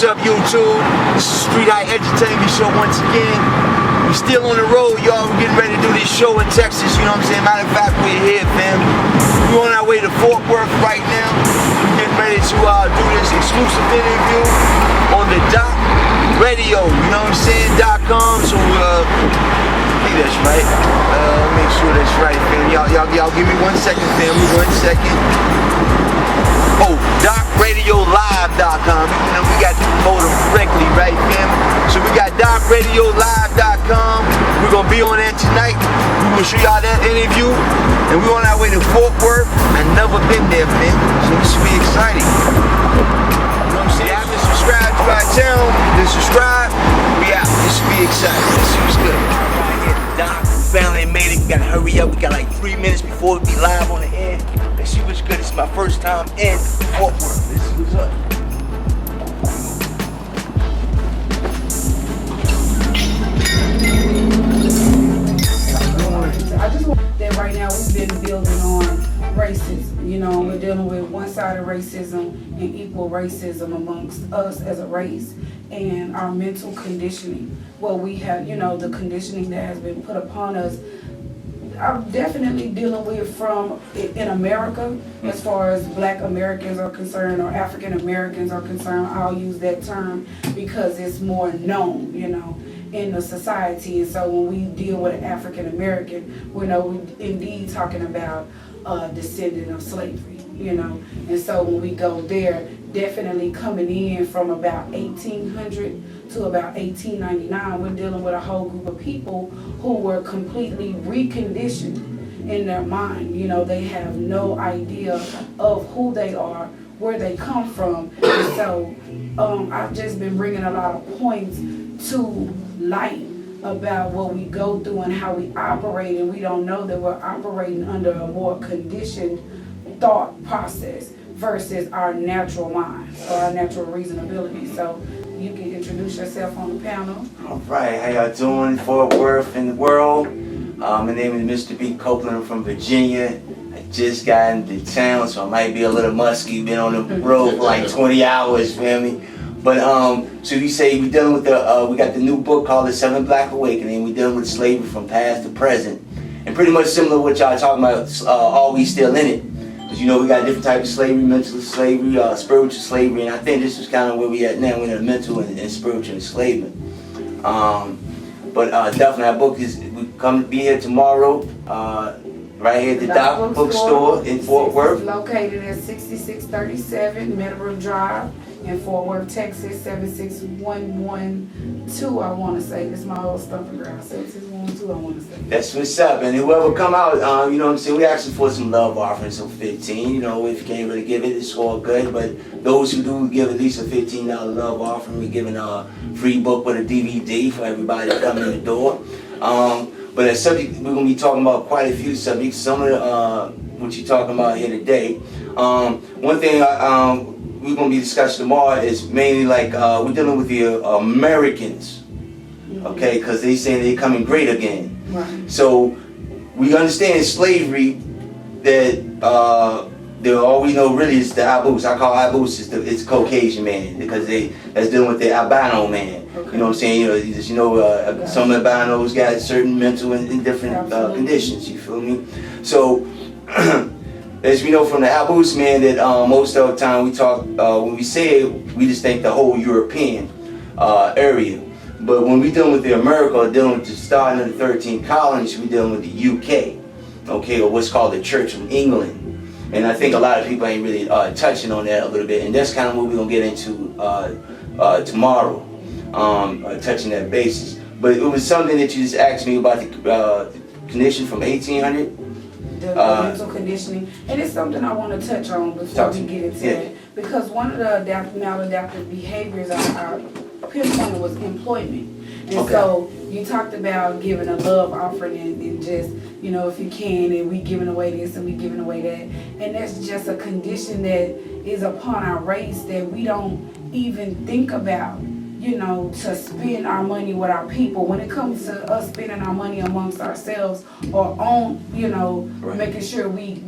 What's up, YouTube? This is Street High Entertainment Show once again. We're still on the road, y'all. We're getting ready to do this show in Texas, you know what I'm saying? Matter of fact, we're here, fam. We're on our way to Fort Worth right now. We're getting ready to do this exclusive interview on the Doc Radio, you know what I'm saying? .com. So, I think that's right. Make sure that's right, fam. Y'all give me 1 second, family. 1 second. Oh, DocRadioLive.com. You know, we got to promote them correctly, right, fam? So we got DocRadioLive.com. We're going to be on there tonight. We're going to show y'all that interview. And we're on our way to Fort Worth. I've never been there, fam. So this should be exciting. You know what I'm saying? Y'all been subscribed to our channel. Then subscribe. We out. This should be exciting. This shit's good. Doc, family made it. We got to hurry up. We got like 3 minutes before we be live on the air. Let's see what's good. It's my first time in Fort Worth. Let's see what's up. I just want that right now we've been building on racism. You know, we're dealing with one-sided racism and equal racism amongst us as a race and our mental conditioning. Well, we have, you know, the conditioning that has been put upon us. I'm definitely dealing with from in America, as far as Black Americans are concerned or African Americans are concerned. I'll use that term because it's more known, you know, in the society. And so when we deal with an African American, we know we're indeed talking about a descendant of slavery, you know. And so when we go there, definitely coming in from about 1800 to about 1899, we're dealing with a whole group of people who were completely reconditioned in their mind. You know, they have no idea of who they are, where they come from. And so I've just been bringing a lot of points to light about what we go through and how we operate, and we don't know that we're operating under a more conditioned thought process versus our natural mind or our natural reasonability. So you can introduce yourself on the panel. All right, how y'all doing? Fort Worth in the world. My name is Mr. B. Copeland. I'm from Virginia. I just got into town, so I might be a little musky. Been on the road for like 20 hours, feel me? But so you say we dealing with the we got the new book called The 7 Black Awakening. We dealing with slavery from past to present, and pretty much similar to what y'all talking about. Are we still in it? Because you know we got different types of slavery, mental slavery, spiritual slavery, and I think this is kind of where we at now. We're in a mental and spiritual enslavement. But definitely our book is we come to be here tomorrow. Right here at the Doc Bookstore in Fort Worth. Located at 6637 Mineral Drive in Fort Worth, Texas, 76112, I want to say. This is my old stumping ground, 76112, I want to say. That's what's up. And whoever come out, you know what I'm saying, we asking for some love offerings, so 15. You know, if you can't really give it, it's all good. But those who do give at least a $15 love offering, we're giving a free book with a DVD for everybody that come in the door. But a subject, we're going to be talking about quite a few subjects. Some of what you're talking about here today. One thing we're going to be discussing tomorrow is mainly like we're dealing with the Americans, okay, because they saying they're coming great again. Right. So we understand slavery that all we know really is the Abus. I call Abus it's Caucasian man because that's dealing with the albino man. Okay. You know what I'm saying? You know, some albinos got certain mental and different conditions. You feel me? So, as we know from the Abus man, that most of the time we talk when we say it, we just think the whole European area. But when we dealing with the America, dealing with the starting of the 13 colonies, we dealing with the UK, okay, or what's called the Church of England. And I think a lot of people ain't really touching on that a little bit, and that's kind of what we're gonna get into tomorrow, touching that basis. But it was something that you just asked me about the condition from 1800. The mental conditioning, and it's something I want to touch on before we get into it, because one of the maladaptive behaviors I pinpointed was employment. And so you talked about giving a love offering and just, you know, if you can, and we giving away this and we giving away that. And that's just a condition that is upon our race that we don't even think about, you know, to spend our money with our people. When it comes to us spending our money amongst ourselves or on, you know, making sure we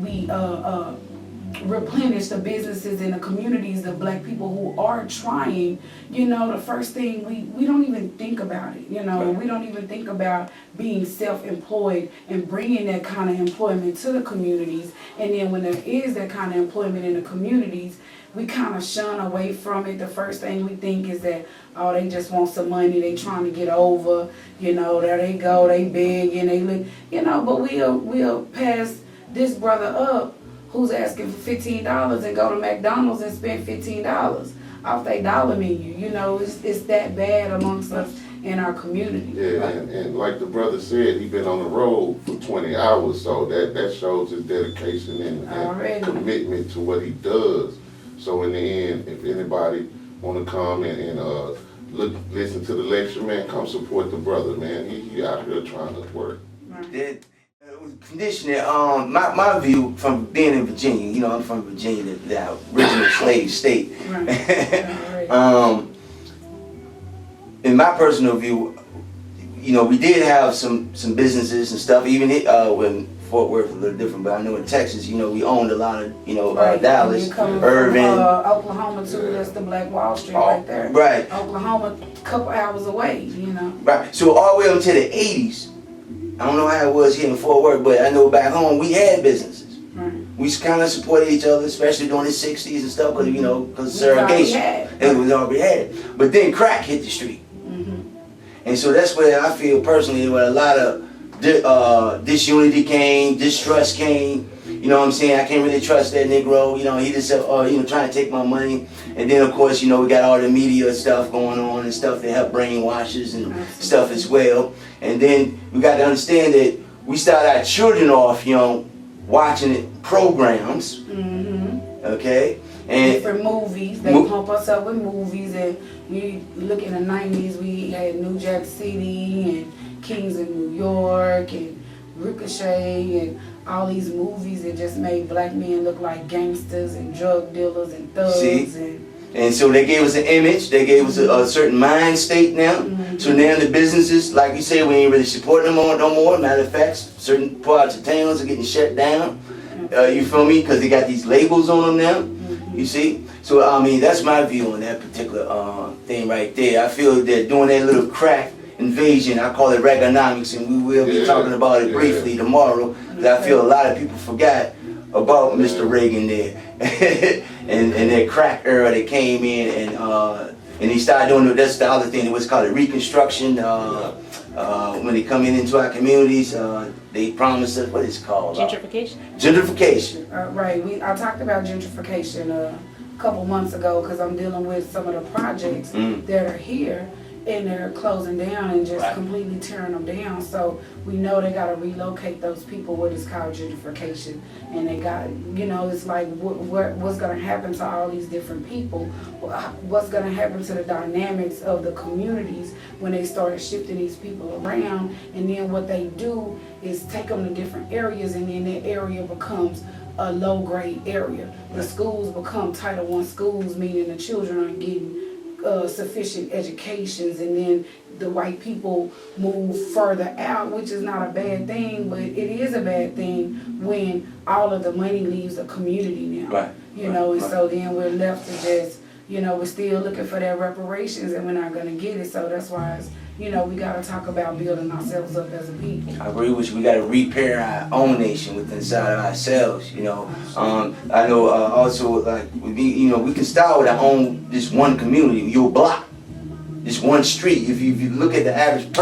replenish the businesses and the communities, the black people who are trying, you know, the first thing we don't even think about it, you know, we don't even think about being self-employed and bringing that kind of employment to the communities. And then when there is that kind of employment in the communities, we kind of shun away from it. The first thing we think is that, oh, they just want some money, they trying to get over, you know, there they go, they big and they look, you know, but we'll pass this brother up who's asking for $15 and go to McDonald's and spend $15 off their dollar menu. You know, it's that bad amongst us in our community. Yeah, and like the brother said, he been on the road for 20 hours, so that shows his dedication and commitment to what he does. So in the end, if anybody want to come and listen to the lecture, man, come support the brother, man. He out here trying to work. Right. Conditioning, my view from being in Virginia, you know, I'm from Virginia, the original slave state. Right. In my personal view, you know, we did have some businesses and stuff, even when Fort Worth was a little different, but I know in Texas, you know, we owned a lot of, you know, Dallas, Irving. Oklahoma too, that's the Black Wall Street right there. Right. Oklahoma, a couple hours away, you know. Right, so all the way up to the 80s, I don't know how it was here in Fort Worth, but I know back home we had businesses. Right. We kind of supported each other, especially during the 60s and stuff, because, you know, because segregation. It was already had. But then crack hit the street. And so that's where I feel personally where a lot of disunity came, distrust came. You know what I'm saying? I can't really trust that Negro. You know, he just, you know, trying to take my money. And then, of course, you know, we got all the media stuff going on and stuff that help brainwashes and stuff as well. And then we got to understand that we start our children off, you know, watching programs. Okay? And different movies. They pump us up with movies. And we look in the 90s, we had New Jack City and Kings of New York and Ricochet and all these movies that just made black men look like gangsters and drug dealers and thugs. And so they gave us an image, they gave us a certain mind state now. So now the businesses, like you say, we ain't really supporting them no more. Matter of fact, certain parts of towns are getting shut down. You feel me? Because they got these labels on them now. You see? So I mean, that's my view on that particular thing right there. I feel that doing that little crack invasion, I call it Reaganomics, and we will be talking about it briefly tomorrow, because I feel a lot of people forgot about Mr. Reagan there and that crack era that came in, and he started doing, that's the other thing, what's called a reconstruction. When they come into our communities, they promise us, what is it called? Gentrification. Gentrification. Right, I talked about gentrification a couple months ago because I'm dealing with some of the projects that are here. And they're closing down and just completely tearing them down. So we know they got to relocate those people, what is called gentrification. And they got, you know, it's like what's going to happen to all these different people? What's going to happen to the dynamics of the communities when they start shifting these people around? And then what they do is take them to different areas, and then that area becomes a low-grade area. The schools become Title I schools, meaning the children aren't getting sufficient educations, and then the white people move further out, which is not a bad thing, but it is a bad thing when all of the money leaves the community now. You know, and so then we're left to just, you know, we're still looking for that reparations, and we're not going to get it. So that's why it's, you know, we got to talk about building ourselves up as a people. I agree with you. We got to repair our own nation within inside of ourselves, you know. I know also, like, you know, we can start with our own, this one community, your block, this one street. If you look at the average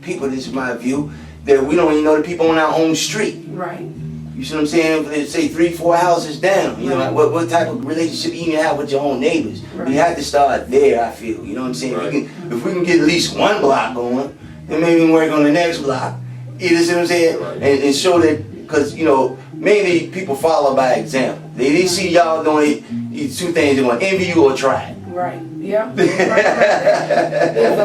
people, this is my view, that we don't even know the people on our own street. Right. You see what I'm saying? Let's say 3-4 houses down. You know, like what type of relationship you even have with your own neighbors? You have to start there, I feel. You know what I'm saying? If we can get at least one block going, then maybe we can work on the next block. You see what I'm saying? And show that, because, you know, mainly people follow by example. They see y'all doing these two things, they want to envy you or try it. Right, yeah. If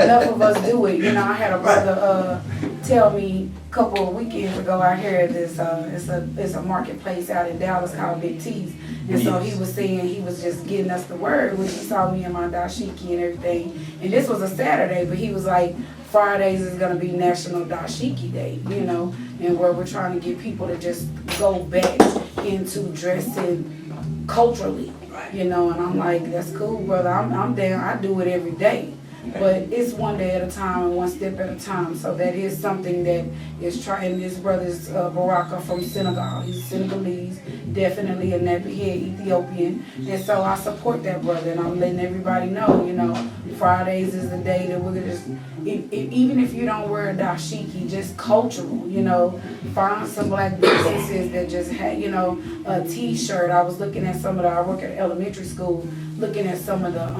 enough of us do it, you know, I had a brother tell me a couple of weekends ago, I heard this, it's a marketplace out in Dallas called Big T's. And so he was saying he was just getting us the word when he saw me in my dashiki and everything. And this was a Saturday, but he was like, Fridays is going to be National Dashiki Day, you know, and where we're trying to get people to just go back into dressing culturally, you know, and I'm like, that's cool, brother, I'm down, I do it every day. But it's one day at a time and one step at a time. So that is something that is trying. This brother's Baraka from Senegal. He's Senegalese, definitely a nappy-head Ethiopian. And so I support that brother, and I'm letting everybody know, you know, Fridays is the day that we're going to just, even if you don't wear a dashiki, just cultural, you know, find some black businesses that just had, you know, a t-shirt. I was looking at some of the, I work at elementary school, looking at some of the,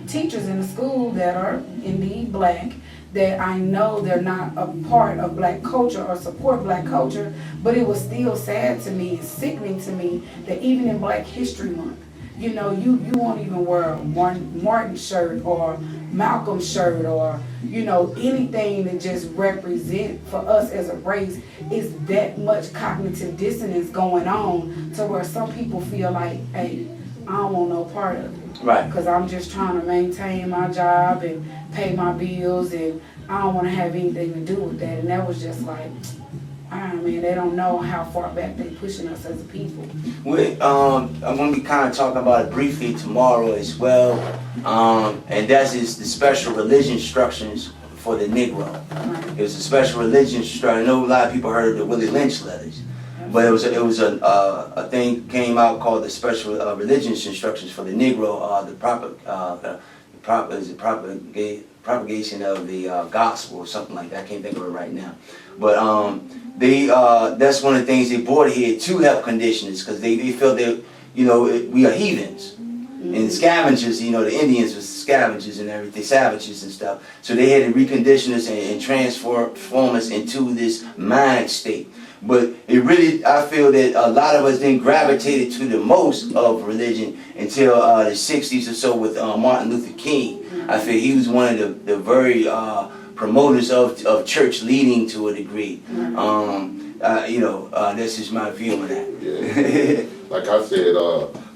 teachers in the school that are indeed black, that I know they're not a part of black culture or support black culture, but it was still sad to me and sickening to me that even in Black History Month, you know, you won't even wear a Martin shirt or Malcolm shirt or, you know, anything that just represent for us as a race. Is that much cognitive dissonance going on to where some people feel like, hey, I don't want no part of it. Right. Because I'm just trying to maintain my job and pay my bills, and I don't want to have anything to do with that. And that was just like, I mean, they don't know how far back they're pushing us as a people. I'm going to be kind of talking about it briefly tomorrow as well. And that's the special religion instructions for the Negro. Right. It was a special religion instruction. I know a lot of people heard of the Willie Lynch letters. But it was a thing came out called the Special Religious Instructions for the Negro, the propagation of the gospel or something like that. I can't think of it right now. But that's one of the things they brought here to help conditioners, because they felt that, you know, we are heathens. And scavengers, you know, the Indians were scavengers and everything, savages and stuff. So they had to recondition us and transform us into this mind state. But it really, I feel that a lot of us then gravitated to the most of religion until the 60s or so with Martin Luther King. I feel he was one of the very promoters of church leading to a degree. You know, that's just my view on that. Yeah. Like I said,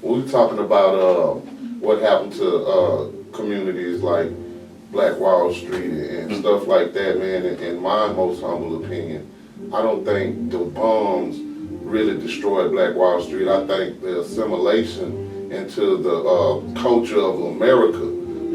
we were talking about what happened to communities like Black Wall Street and stuff like that, man. In my most humble opinion, I don't think the bombs really destroyed Black Wall Street. I think the assimilation into the culture of America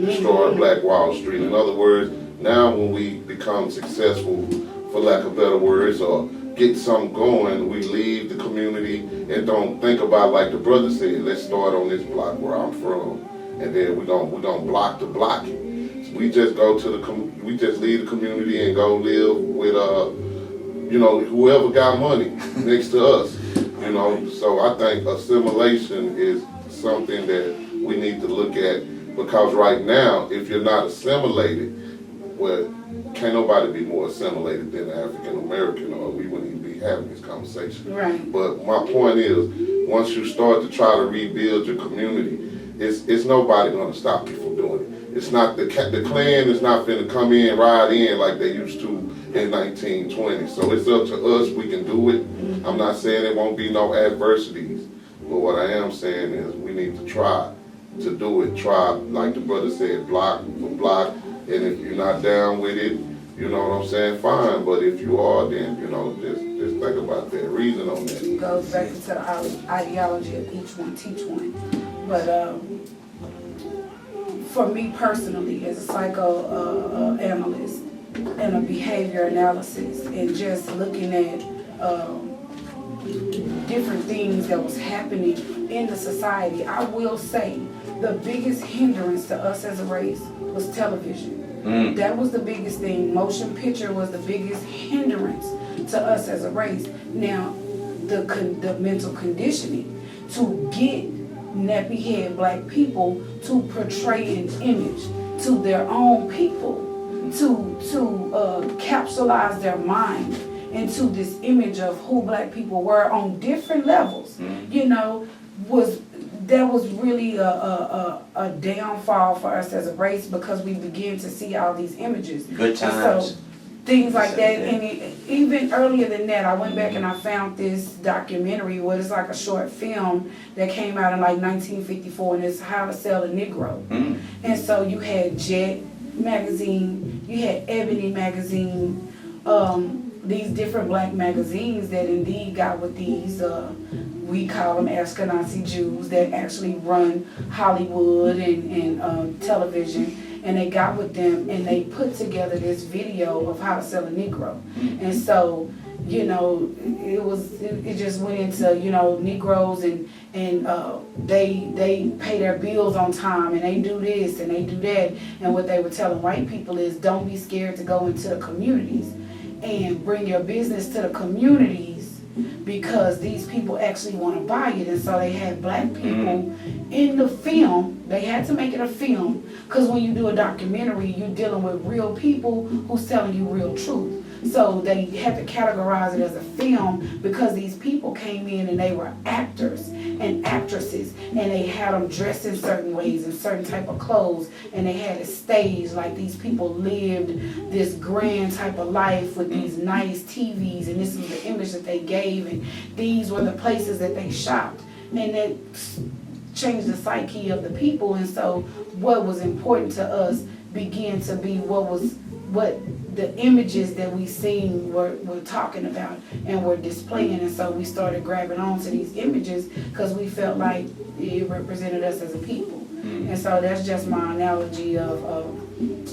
destroyed Black Wall Street. In other words, now when we become successful, for lack of better words, or get something going, we leave the community and don't think about, like the brother said, let's start on this block where I'm from, and then we don't block the block. We just go to we just leave the community and go live with you know, whoever got money next to us, you know. So I think assimilation is something that we need to look at, because right now, if you're not assimilated, well, can't nobody be more assimilated than African American, or we wouldn't even be having this conversation. Right. But my point is, once you start to try to rebuild your community, it's nobody gonna stop you from doing it. It's not the Klan is not finna come in, ride in like they used to in 1920. So it's up to us. We can do it. I'm not saying there won't be no adversities, but what I am saying is we need to try to do it. Try, like the brother said, block for block. And if you're not down with it, you know what I'm saying, fine. But if you are, then, you know, just think about that, reason on that. It goes back into the ideology of each one, teach one. But for me personally, as a psychoanalyst and a behavior analysis, and just looking at different things that was happening in the society, I will say the biggest hindrance to us as a race was television. That was the biggest thing. Motion picture was the biggest hindrance to us as a race. Now, the mental conditioning to get nappy-head black people to portray an image to their own people, to capsulize their mind into this image of who black people were on different levels, you know, that was really a downfall for us as a race, because we began to see all these images. Good times. So, things like that. And even earlier than that, I went back and I found this documentary where it's like a short film that came out in like 1954, and it's How to Sell a Negro. And so you had Jet magazine, you had Ebony magazine, these different black magazines that indeed got with these, we call them Ashkenazi Jews that actually run Hollywood and television. And they got with them and they put together this video of how to sell a Negro. And so, you know, it just went into, you know, Negroes and they pay their bills on time and they do this and they do that. And what they were telling white people is don't be scared to go into the communities and bring your business to the communities because these people actually want to buy it. And so they had black people in the film. They had to make it a film because when you do a documentary, you're dealing with real people who's telling you real truth. So they had to categorize it as a film because these people came in and they were actors and actresses and they had them dressed in certain ways and certain type of clothes and they had a stage like these people lived this grand type of life with these nice TVs and this was the image that they gave and these were the places that they shopped and that changed the psyche of the people. And so what was important to us began to be what the images that we seen were talking about and were displaying. And so we started grabbing on to these images because we felt like it represented us as a people. And so that's just my analogy of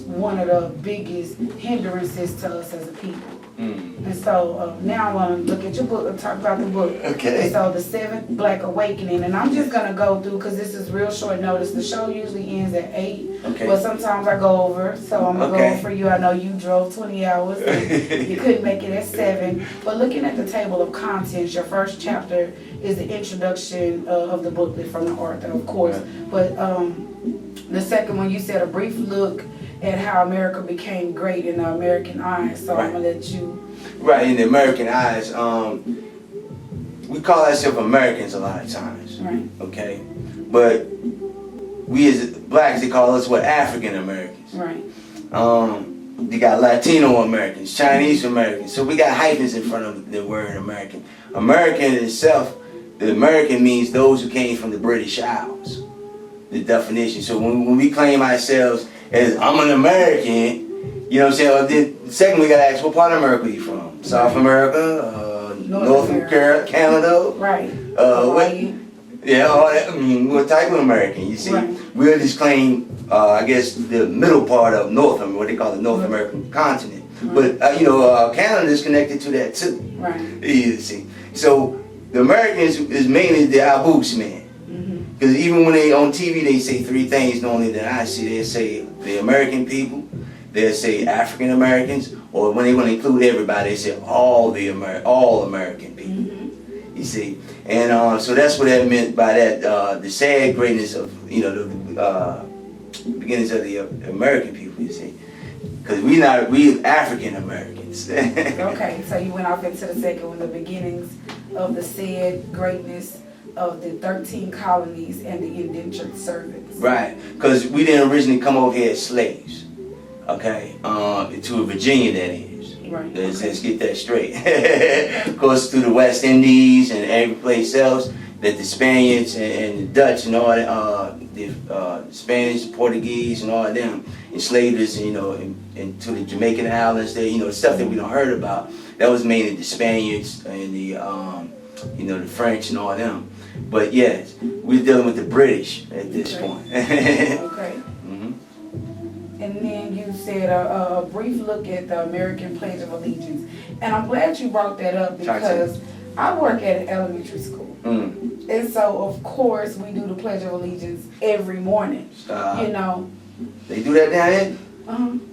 one of the biggest hindrances to us as a people. And so now I want to look at your book and talk about the book. Okay. And so the Seventh Black Awakening, and I'm just gonna go through because this is real short notice. The show usually ends at 8, but sometimes I go over. So I'm gonna go over for you. I know you drove 20 hours. And you couldn't make it at 7. But looking at the table of contents, your first chapter is the introduction of the booklet from the author, of course. But the second one, you said a brief look at how America became great in the American eyes. So I'm gonna let you. Right, in the American eyes, we call ourselves Americans a lot of times. Right. Okay, but we as blacks, they call us what, African Americans. Right. They got Latino Americans, Chinese Americans. So we got hyphens in front of the word American. American in itself, the American means those who came from the British Isles. The definition. So when we claim ourselves as I'm an American, you know what I'm saying? Then second we gotta ask what part of America are you from? South America, North America, Canada, Right. All that. I mean, what type of American? You see, we'll just claim, I guess, the middle part of North America, what they call the North American continent. But Canada is connected to that too. Right. You see, so the Americans is mainly the Abus man. Because even when they on TV, they say 3 things normally that I see. They say the American people, they say African Americans, or when they want to include everybody, they say all American people. You see, and so that's what that meant by that. The sad greatness of the beginnings of the American people. You see, because we African Americans. Okay, so you went off into the second one, the beginnings of the said greatness of the 13 colonies and the indentured servants. Right, because we didn't originally come over here as slaves, okay, to Virginia that is. Right. Let's get that straight. Of course, through the West Indies and every place else, that the Spaniards and the Dutch and all that, the Spanish, Portuguese and all of them enslaved us, into the Jamaican islands there, the stuff that we don't heard about. That was mainly the Spaniards and the French and all of them. But yes, we're dealing with the British at this point. Okay. And then you said a brief look at the American Pledge of Allegiance. And I'm glad you brought that up because I work at an elementary school. And so, of course, we do the Pledge of Allegiance every morning. They do that down there?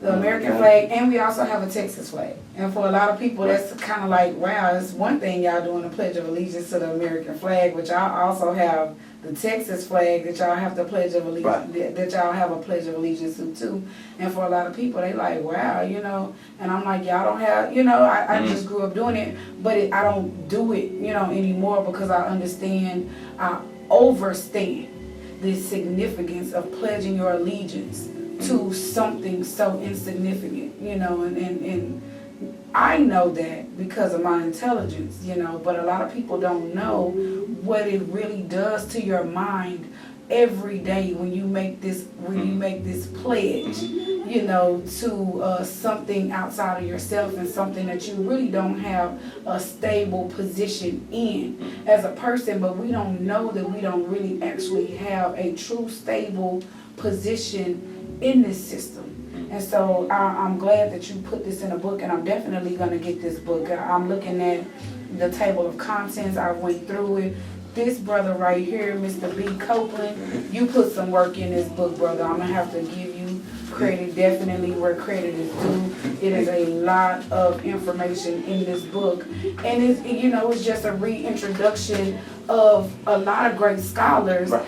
The American flag, and we also have a Texas flag. And for a lot of people, that's kind of like, wow, it's one thing y'all doing the Pledge of Allegiance to the American flag, but y'all also have the Texas flag that y'all have the Pledge of Allegiance, that y'all have a Pledge of Allegiance to too. And for a lot of people, they like, wow, and I'm like, y'all don't have, I just grew up doing it, but I don't do it, anymore because I overstand the significance of pledging your allegiance to something so insignificant, and I know that because of my intelligence, but a lot of people don't know what it really does to your mind every day when you make this pledge, you know, to something outside of yourself and something that you really don't have a stable position in as a person, but we don't know that we don't really actually have a true stable position in this system. And so I'm glad that you put this in a book, and I'm definitely going to get this book. I'm looking at the table of contents. I went through it. This brother right here, Mr. B. Copeland, you put some work in this book, brother. I'm going to have to give you credit, definitely where credit is due. It is a lot of information in this book. And it's, you know, it's just a reintroduction of a lot of great scholars. Right.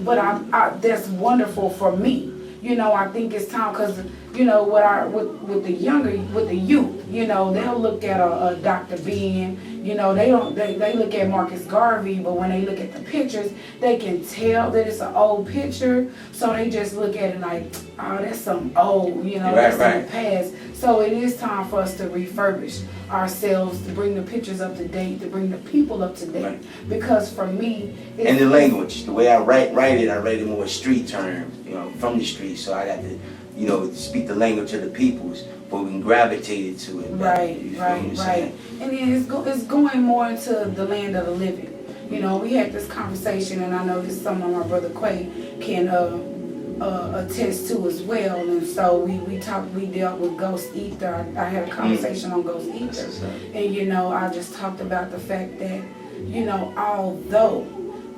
But that's wonderful for me. You know, I think it's time, because, you know, with the youth, you know, they'll look at a Dr. Ben, you know, they look at Marcus Garvey, but when they look at the pictures, they can tell that it's an old picture, so they just look at it like, oh, that's something old, you know, that's in the past. So it is time for us to refurbish ourselves, to bring the pictures up to date, to bring the people up to date. Because for me, and the language, the way I write it more street terms, you know, from the street. So I got to, you know, speak the language of the peoples, but we can gravitate to it. Right. And then it's going more into the land of the living. You know, we had this conversation, and I know this is something my brother Quay can attest to as well. And so we dealt with Ghost Ether. I had a conversation on Ghost Ether, and you know, I just talked about the fact that, you know, although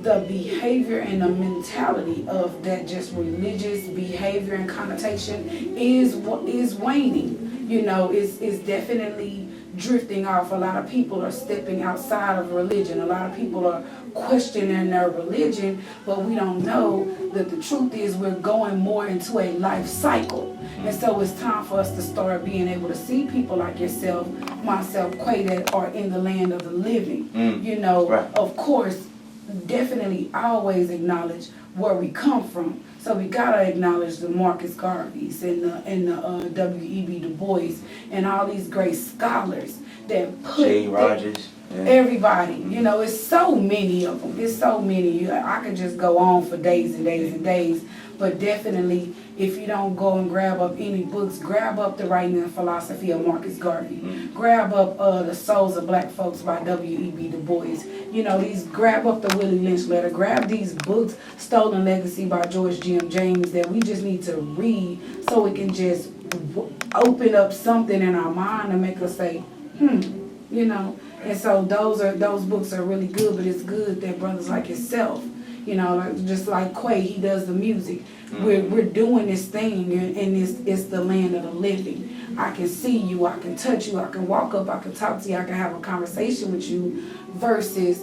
the behavior and the mentality of that just religious behavior and connotation is waning, you know, is definitely drifting off. A lot of people are stepping outside of religion. A lot of people are questioning their religion, but we don't know that the truth is we're going more into a life cycle. And so it's time for us to start being able to see people like yourself, myself, Quay, that are in the land of the living. You know, of course, definitely always acknowledge where we come from. So we gotta acknowledge the Marcus Garveys and the W.E.B. Du Bois and all these great scholars that put Rogers. Everybody, you know, it's so many of them. It's so many. I could just go on for days and days and days. But definitely, if you don't go and grab up any books, grab up The Writing and Philosophy of Marcus Garvey. Grab up The Souls of Black Folks by W.E.B. Du Bois. You know, grab up the Willie Lynch Letter. Grab these books, Stolen Legacy by George G.M. James, that we just need to read so it can just open up something in our mind and make us say, you know. And so those books are really good, but it's good that brothers like yourself, you know, like, just like Quay, he does the music. We're doing this thing, and it's the land of the living. I can see you, I can touch you, I can walk up, I can talk to you, I can have a conversation with you, versus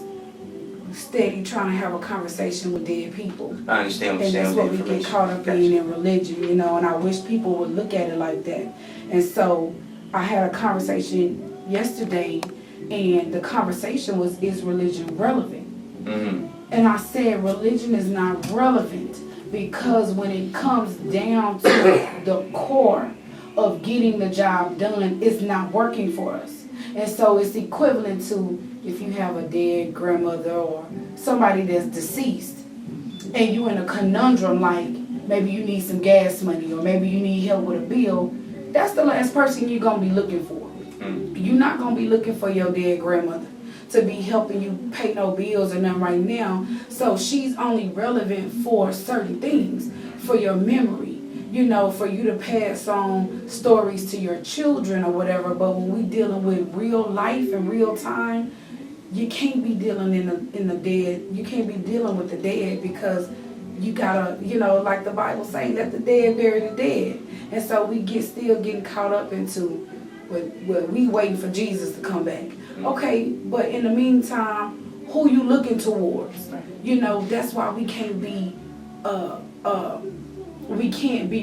steady trying to have a conversation with dead people. I understand what you're saying. And that's what we get caught up in religion, you know, and I wish people would look at it like that. And so I had a conversation yesterday, and the conversation was, is religion relevant? And I said religion is not relevant, because when it comes down to the core of getting the job done, it's not working for us. And so it's equivalent to if you have a dead grandmother or somebody that's deceased, and you're in a conundrum, like maybe you need some gas money or maybe you need help with a bill, that's the last person you're going to be looking for. You're not going to be looking for your dead grandmother to be helping you pay no bills or nothing right now. So she's only relevant for certain things, for your memory, you know, for you to pass on stories to your children or whatever. But when we dealing with real life and real time, you can't be dealing in the dead. You can't be dealing with the dead, because you gotta, you know, like the Bible saying, let the dead bury the dead. And so we still getting caught up into, well, we waiting for Jesus to come back. Okay, but in the meantime, who you looking towards? You know, that's why we can't be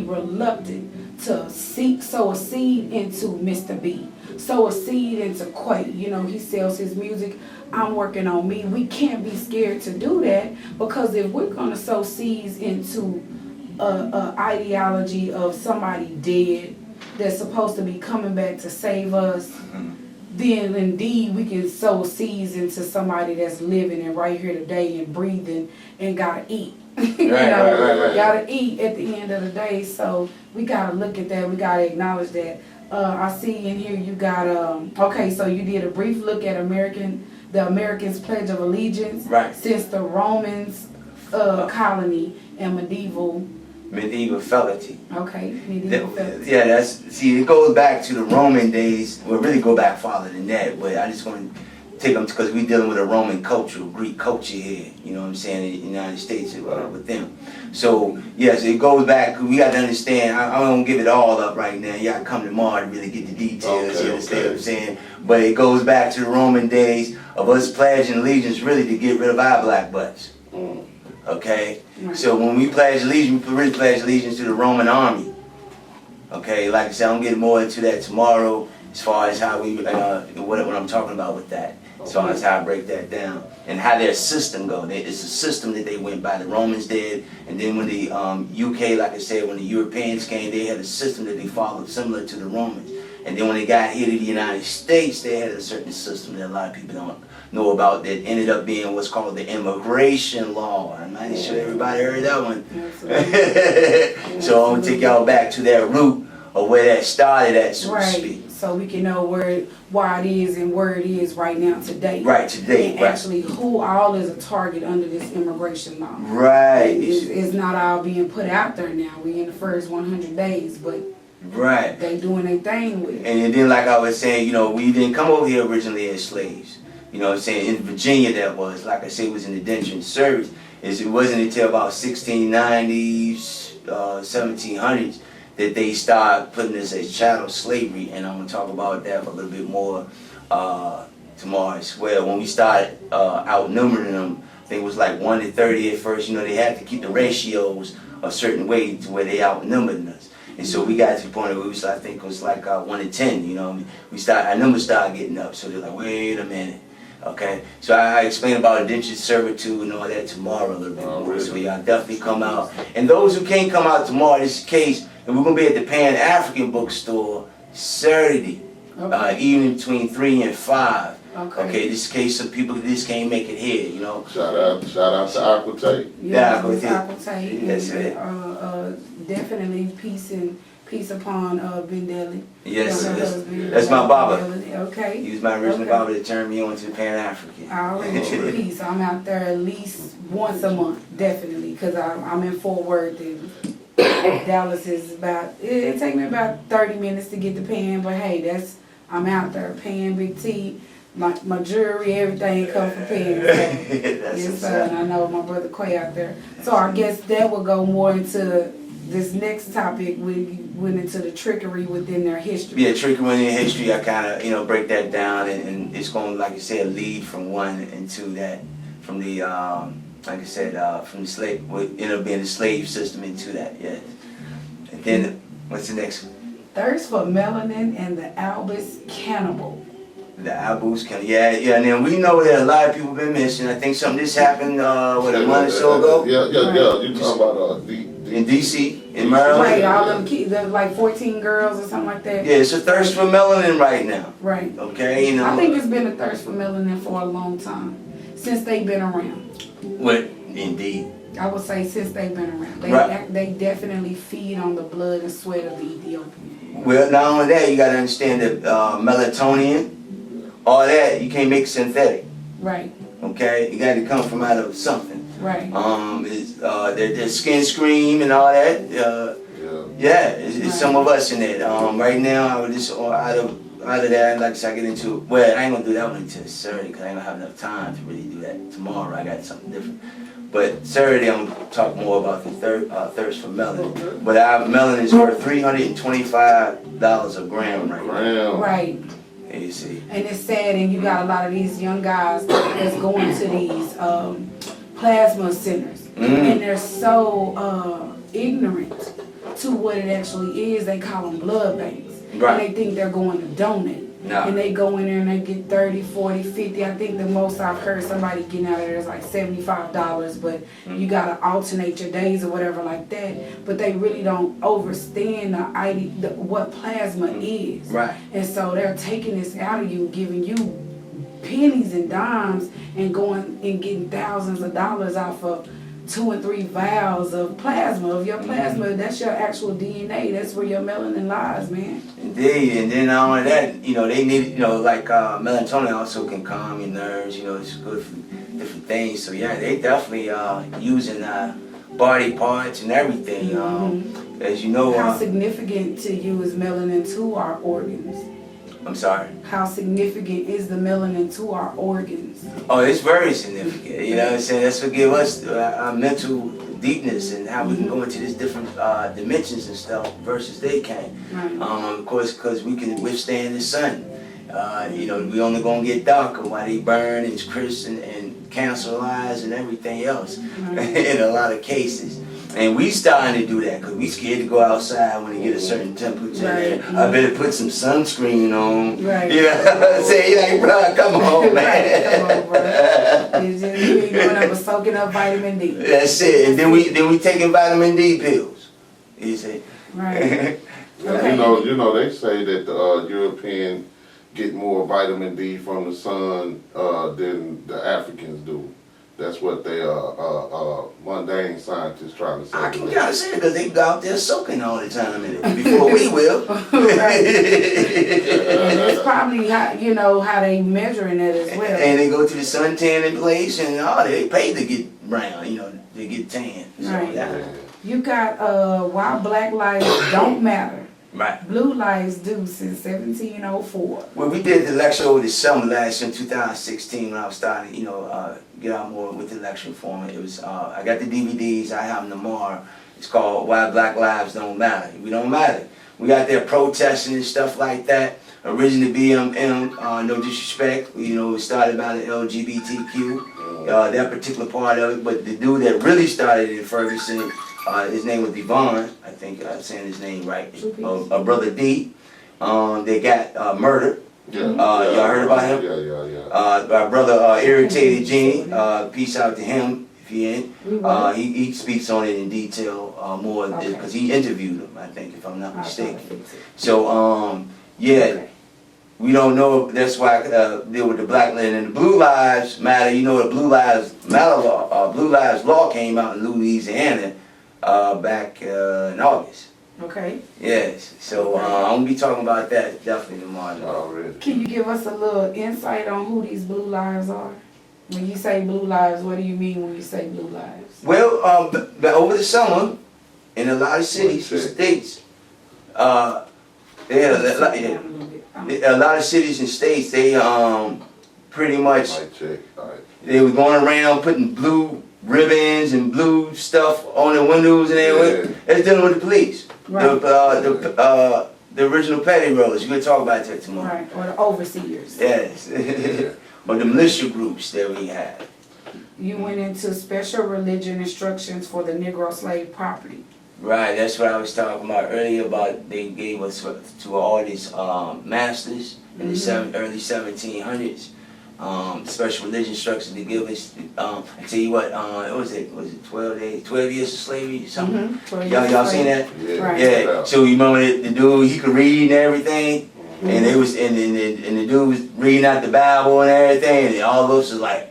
reluctant to sow a seed into Mr. B, sow a seed into Quay. You know, he sells his music. I'm working on me. We can't be scared to do that, because if we're gonna sow seeds into a ideology of somebody dead that's supposed to be coming back to save us, then indeed we can sow seeds into somebody that's living and right here today and breathing and gotta eat. Right. Gotta eat at the end of the day. So we gotta look at that. We gotta acknowledge that. I see in here you got okay. So you did a brief look at the Americans' Pledge of Allegiance since the Romans colony and medieval felony. Okay, medieval felony. Yeah, it goes back to the Roman days. Well, really go back farther than that, but I just want to take them because we're dealing with a Roman culture, Greek culture here, you know what I'm saying, in the United States with them. So, yes, it goes back, we got to understand, I don't give it all up right now, you got to come tomorrow to really get the details, you understand what I'm saying? But it goes back to the Roman days of us pledging allegiance really to get rid of our black butts. Okay? Right. So when we pledge allegiance, we really pledge allegiance to the Roman army. Okay, like I said, I'm getting more into that tomorrow as far as how we, what I'm talking about with that. As far as how I break that down and how their system go. It's a system that they went by. The Romans did, and then when the UK, like I said, when the Europeans came, they had a system that they followed similar to the Romans. And then when they got here to the United States, they had a certain system that a lot of people don't know about that ended up being what's called the immigration law. I'm not sure everybody heard that one. So I'm gonna take y'all back to that root of where that started at, so to speak. So we can know why it is and where it is right now today. Right, today. And actually who all is a target under this immigration law. Right. It's not all being put out there now. We in the first 100 days, but they doing their thing with it. And then like I was saying, you know, we didn't come over here originally as slaves. You know what I'm saying? In Virginia that was, like I said, it was an indentured service. It wasn't until about 1690s, 1700s that they started putting this as chattel slavery, and I'm going to talk about that a little bit more tomorrow as well. When we started outnumbering them, I think it was like 1 to 30 at first. You know, they had to keep the ratios a certain way to where they outnumbered us. And so we got to the point where we started, I think it was like 1 to 10, you know. Our numbers started getting up, so they're like, wait a minute. Okay, so I explain about indentured servitude and all that tomorrow a little bit more. So y'all definitely come out. And those who can't come out tomorrow, this case, and we're going to be at the Pan-African bookstore Saturday, evening between 3 and 5. Okay, this case of people that just can't make it here, you know. Shout out to Aquatate. Yeah, Aquatate. That's it. Definitely peace upon Bendelli. Yes, that's my barber. Okay. He was my original barber that turned me on to the Pan-African. I already know peace. I'm out there at least once a month, definitely, because I'm in Fort Worth and Dallas is it take me about 30 minutes to get to Pan, but hey, I'm out there. Pan, Big T, my jewelry, everything come from Pan. So, and I know my brother Quay out there. So I guess that will go more into this next topic. We went into the trickery within their history. Yeah, trickery within their history. I kind of break that down, and it's going to, like you said, lead from one into that, from the like I said, from the slave, would end up being the slave system into that, yes. And then, what's the next one? Thirst for Melanin and the Albus Cannibal. The Albus Cannibal, yeah, and then we know that a lot of people been missing. I think something just happened, a month or so ago? Yeah, you talking about in D.C., in Maryland? Right, all them kids, like 14 girls or something like that. Yeah, it's a thirst for melanin right now. Right. Okay, you know. I think it's been a thirst for melanin for a long time, since they've been around. What? Indeed. I would say since they've been around. They definitely feed on the blood and sweat of the Ethiopian. Well, not only that, you got to understand that melatonin, all that, you can't make synthetic. Right. Okay? You got to come from out of something. Right. Their skin scream and all that. It's some of us in it. Right now, I would just, out of that, like I said, I get into, well, I ain't going to do that one until Saturday because I ain't going to have enough time to really do that tomorrow. I got something different. But Saturday, I'm going to talk more about the thirst for melanin. But our melanin is worth $325 a gram right now. Right. And you see. And it's sad, and you got a lot of these young guys that's going to these plasma centers. And they're so ignorant to what it actually is. They call them blood banks. Right. And they think they're going to donate. No. And they go in there and they get 30, 40, 50. I think the most I've heard somebody getting out of there is like $75, but you gotta alternate your days or whatever like that. But they really don't understand what plasma is. Right. And so they're taking this out of you, giving you pennies and dimes and going and getting thousands of dollars off of 2 and 3 vials of plasma, of your plasma. That's your actual DNA. That's where your melanin lies, man. Indeed, and then not only that, they need, like melatonin also can calm your nerves. It's good for different things. So yeah, they definitely using body parts and everything. As you know, how significant to you is melanin to our organs? I'm sorry. How significant is the melanin to our organs? Oh, it's very significant. You know what I'm saying? That's what give us our mental deepness and how we can go into these different dimensions and stuff versus they can. Right. Of course, because we can withstand the sun. We only gonna get darker while they burn and crisp and cancerize and everything else in a lot of cases. And we starting to do that because we scared to go outside when it get a certain temperature. Right. I better put some sunscreen on. Right. You know what I'm saying? You're like, bro, come on, man. Right. Come on, bro. You ain't doing nothing but soaking up vitamin D. That's it. And then we taking vitamin D pills. You see? Right. Okay. You know, they say that the European get more vitamin D from the sun than the Africans do. That's what they mundane scientists trying to say. I can kind of say it because they go out there soaking all the time in it before we will. Right. And it's probably how they measuring it as well. And they go to the sun tanning place and they pay to get brown, to get tan. So, Right. yeah. You got why black lives don't matter. Right. Blue lives do since 1704. Well, we did the lecture over the summer last year in 2016 when I was starting, get out more with the lecture format. It was, I got the DVDs, I have them tomorrow. It's called Why Black Lives Don't Matter. We don't matter. We out there protesting and stuff like that. Originally BMM, no disrespect, it started by the LGBTQ, that particular part of it, but the dude that really started it in Ferguson, his name was Devon, I think I'm saying his name right, Brother D. They got murdered. Y'all heard about him? Yeah. Our brother Irritated Genie, peace out to him if he ain't. He speaks on it in detail more because he interviewed him, I think, if I'm not mistaken. So, we don't know. That's why I deal with the black land and the Blue Lives Matter. The Blue Lives law came out in Louisiana back in August. Okay. Yes. So I'm gonna be talking about that definitely tomorrow. Already. Can you give us a little insight on who these blue lives are? When you say blue lives, what do you mean when you say blue lives? Well, over the summer, in a lot of cities and states, they had a lot of cities and states. They pretty much they were going around putting blue ribbons and blue stuff on the windows and everything. That's dealing with the police. Right. The original petty rollers. You're gonna talk about that tomorrow. Right. Or the overseers. Yes. Or the militia groups that we have. You went into special religion instructions for the Negro slave property. Right, that's what I was talking about earlier about they gave us to all these masters in the early 1700s. Special religion instructions to give us, I tell you what was it 12 years of slavery or something? Y'all seen that? Yeah. So you remember the dude, he could read and everything, and they was and the dude was reading out the Bible and everything, and all of us was like,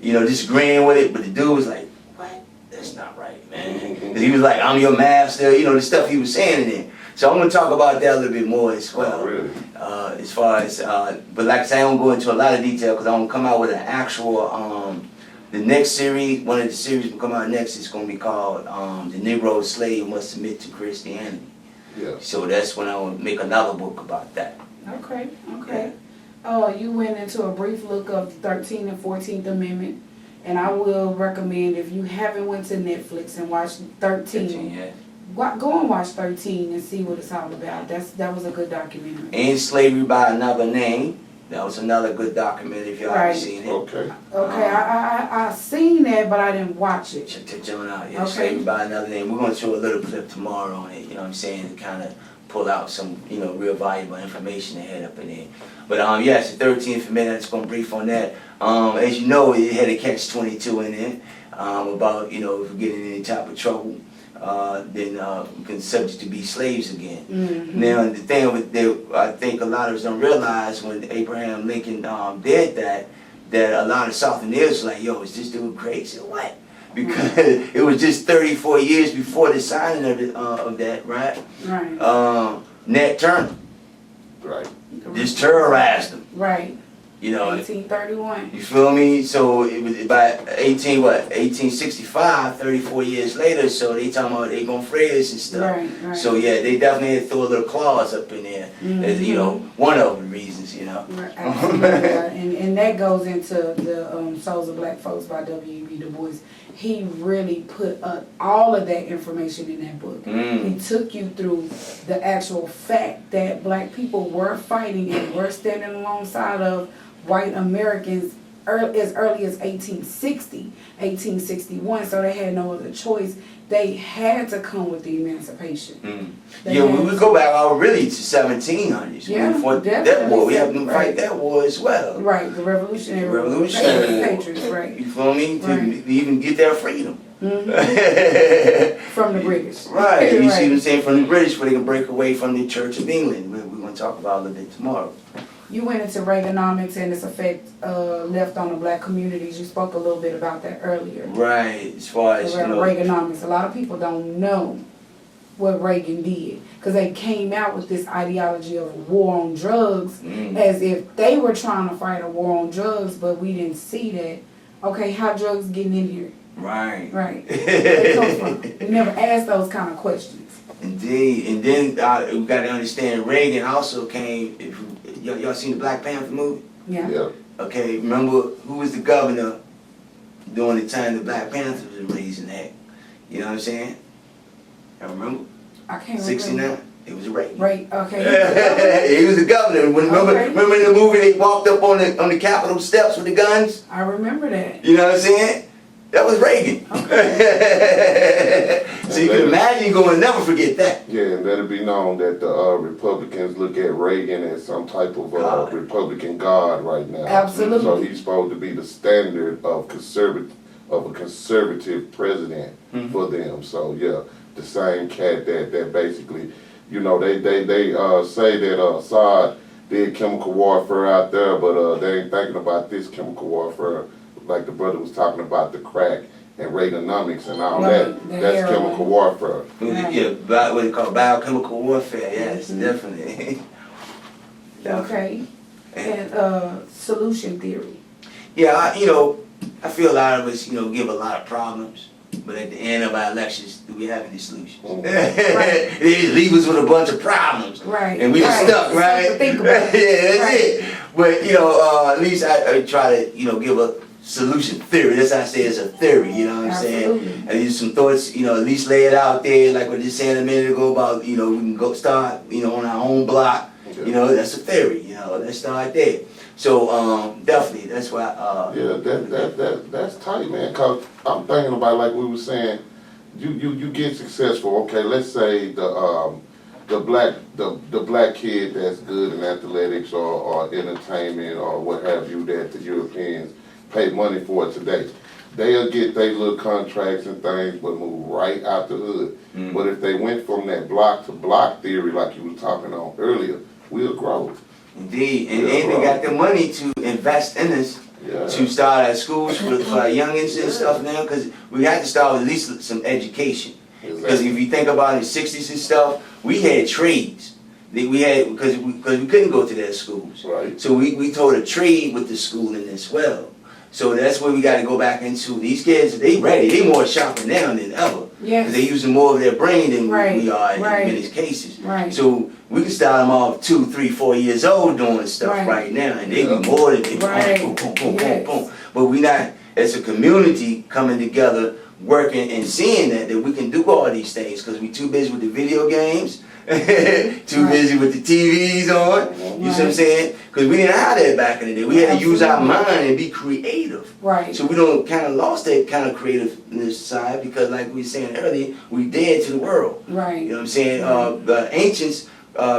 just agreeing with it, but the dude was like, what? That's not right, man. Because he was like, I'm your master, the stuff he was saying in there. So I'm going to talk about that a little bit more as well. Really? As far as, but like I say, I don't go into a lot of detail because I'm going to come out with an actual, the next series, one of the series will come out next is going to be called The Negro Slave Must Submit to Christianity. Yeah. So that's when I will make another book about that. Okay. You went into a brief look of 13th and 14th Amendment, and I will recommend if you haven't went to Netflix and watched 13, go and watch 13 and see what it's all about. That was a good documentary. And Slavery by Another Name. That was another good documentary if y'all haven't seen it. Okay. I seen that, but I didn't watch it. Check that out. Yeah, Slavery by Another Name. We're going to show a little clip tomorrow on it, you know what I'm saying, to kind of pull out some, real valuable information they had up in there. But yes, the 13th Amendment, I'm just gonna brief on that. As you know, it had a catch-22 in it about, if we're getting in any type of trouble, then we can subject to be slaves again. Mm-hmm. Now, the thing with that, I think a lot of us don't realize when Abraham Lincoln did that a lot of Southerners were like, yo, is this dude crazy or what? Because it was just 34 years before the signing of that, right? Right. Nat Turner Right. just terrorized them. Right. 1831. 1831. You feel me? So it was by 1865, 34 years later, so they talking about they gonna free us and stuff. Right. So yeah, they definitely had to throw a little clause up in there. As, one of the reasons, Right, absolutely. and that goes into the Souls of Black Folks by W.E.B. Du Bois. He really put all of that information in that book. He took you through the actual fact that black people were fighting and were standing alongside of white Americans as early as 1860, 1861, so they had no other choice. They had to come with the emancipation. Yeah, we go back really to 1700s. Yeah, We fought that definitely. war. We have to fight that war as well. Right, the Revolutionary Patriots, right. You feel me? Right. To even get their freedom. From the British. Right. You see what I'm saying? From the British, where they can break away from the Church of England. We're going to talk about a little bit tomorrow. You went into Reaganomics and its effect left on the black communities. You spoke a little bit about that earlier. Right. As far as, Reaganomics. A lot of people don't know what Reagan did because they came out with this ideology of war on drugs as if they were trying to fight a war on drugs, but we didn't see that. Okay, how drugs getting in here? Right. Right. Where they come from? We never asked those kind of questions. Indeed. And then we got to understand Reagan also came, y'all seen the Black Panther movie? Yeah. Okay, remember who was the governor during the time the Black Panthers was raising heck? You know what I'm saying? I remember? I can't 69. remember. It was Reagan. Right, okay. He was the governor. Remember in the movie they walked up on the Capitol steps with the guns? I remember that. You know what I'm saying? That was Reagan. Okay. So you can imagine you're going to never forget that. Yeah, and let it be known that the Republicans look at Reagan as some type of Republican god right now. Absolutely. So he's supposed to be the standard of a conservative president for them. So yeah, the same cat that basically, they say that Assad did chemical warfare out there, but they ain't thinking about this chemical warfare. Like the brother was talking about the crack and Reaganomics and all that. That's chemical warfare. Right. Yeah, what they call biochemical warfare. Yes, definitely. Okay. And solution theory. Yeah, I feel a lot of us, give a lot of problems, but at the end of our elections, do we have any solutions? Right. They leave us with a bunch of problems. Right. And we just stuck, right? Something to think about. Yeah, that's it. But, at least I try to, give a solution theory. That's how I say it's a theory, you know what I'm saying? I use some thoughts, at least lay it out there, like what I just said a minute ago about, we can go start, on our own block. That's a theory, let's start there. So, definitely, that's why, that's tight, man, because I'm thinking about, like we were saying, you get successful, okay, let's say the black kid that's good in athletics or entertainment or what have you that the Europeans pay money for today. They'll get their little contracts and things, but move right out the hood. But if they went from that block to block theory, like you were talking on earlier, we'll grow. Indeed, and they got the money to invest in us to start our schools for our youngins and stuff now, because we had to start with at least some education. Because if you think about it, in the 60s and stuff, we had trades. We had because we couldn't go to their schools. Right. So we told a trade with the schooling as well. So that's where we got to go back into. These kids, they ready. They more sharper now than ever. Yes. Because they using more of their brain than we are in Right. many cases. Right. So we can start them off 2, 3, 4 years old doing stuff right now, and they be more than they boom, boom, boom, boom, boom. But we not, as a community, coming together, working and seeing that we can do all these things because we too busy with the video games, too busy with the TVs on. You see what I'm saying? Because we didn't have that back in the day. We had to use our mind and be creative. Right. So we don't kind of lost that kind of creativeness side because, like we were saying earlier, we dead to the world. Right. You know what I'm saying? The ancients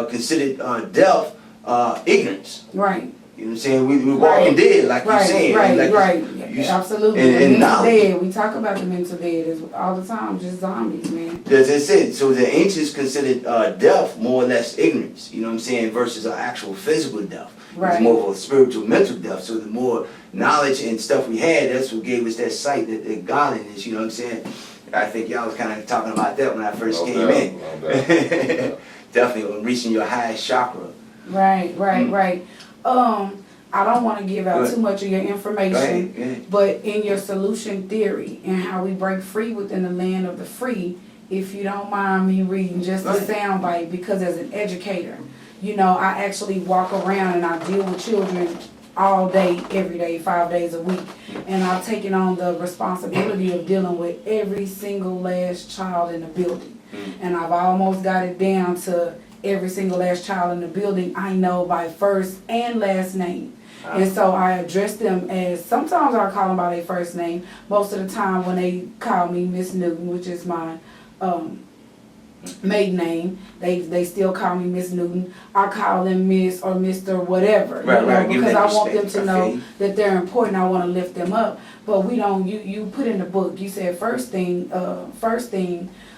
considered deaf ignorance. Right. You know what I'm saying? We walking dead, like you're saying. Right. Absolutely. And mental dead. We talk about the mental dead all the time, just zombies, man. As I said, so the ancients considered death more or less ignorance, you know what I'm saying, versus an actual physical death. Right. It's more of a spiritual, mental death. So the more knowledge and stuff we had, that's what gave us that sight, that godliness, you know what I'm saying? I think y'all was kind of talking about that when I first came in. Definitely on reaching your highest chakra. Right. I don't want to give out too much of your information, but in your solution theory and how we break free within the land of the free, if you don't mind me reading just a soundbite, because as an educator, you know, I actually walk around and I deal with children all day, every day, 5 days a week. And I've taken on the responsibility of dealing with every single last child in the building. And I've almost got it down to every single last child in the building I know by first and last name. And so I address them as, sometimes I call them by their first name. Most of the time when they call me Miss Newton, which is my maiden name, they still call me Miss Newton. I call them Miss or Mr. whatever, because I want them to know that they're important. I want to lift them up. But we don't, you put in the book, you said first thing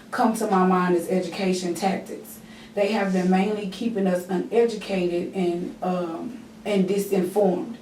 come to my mind is education tactics. They have been mainly keeping us uneducated and disinformed.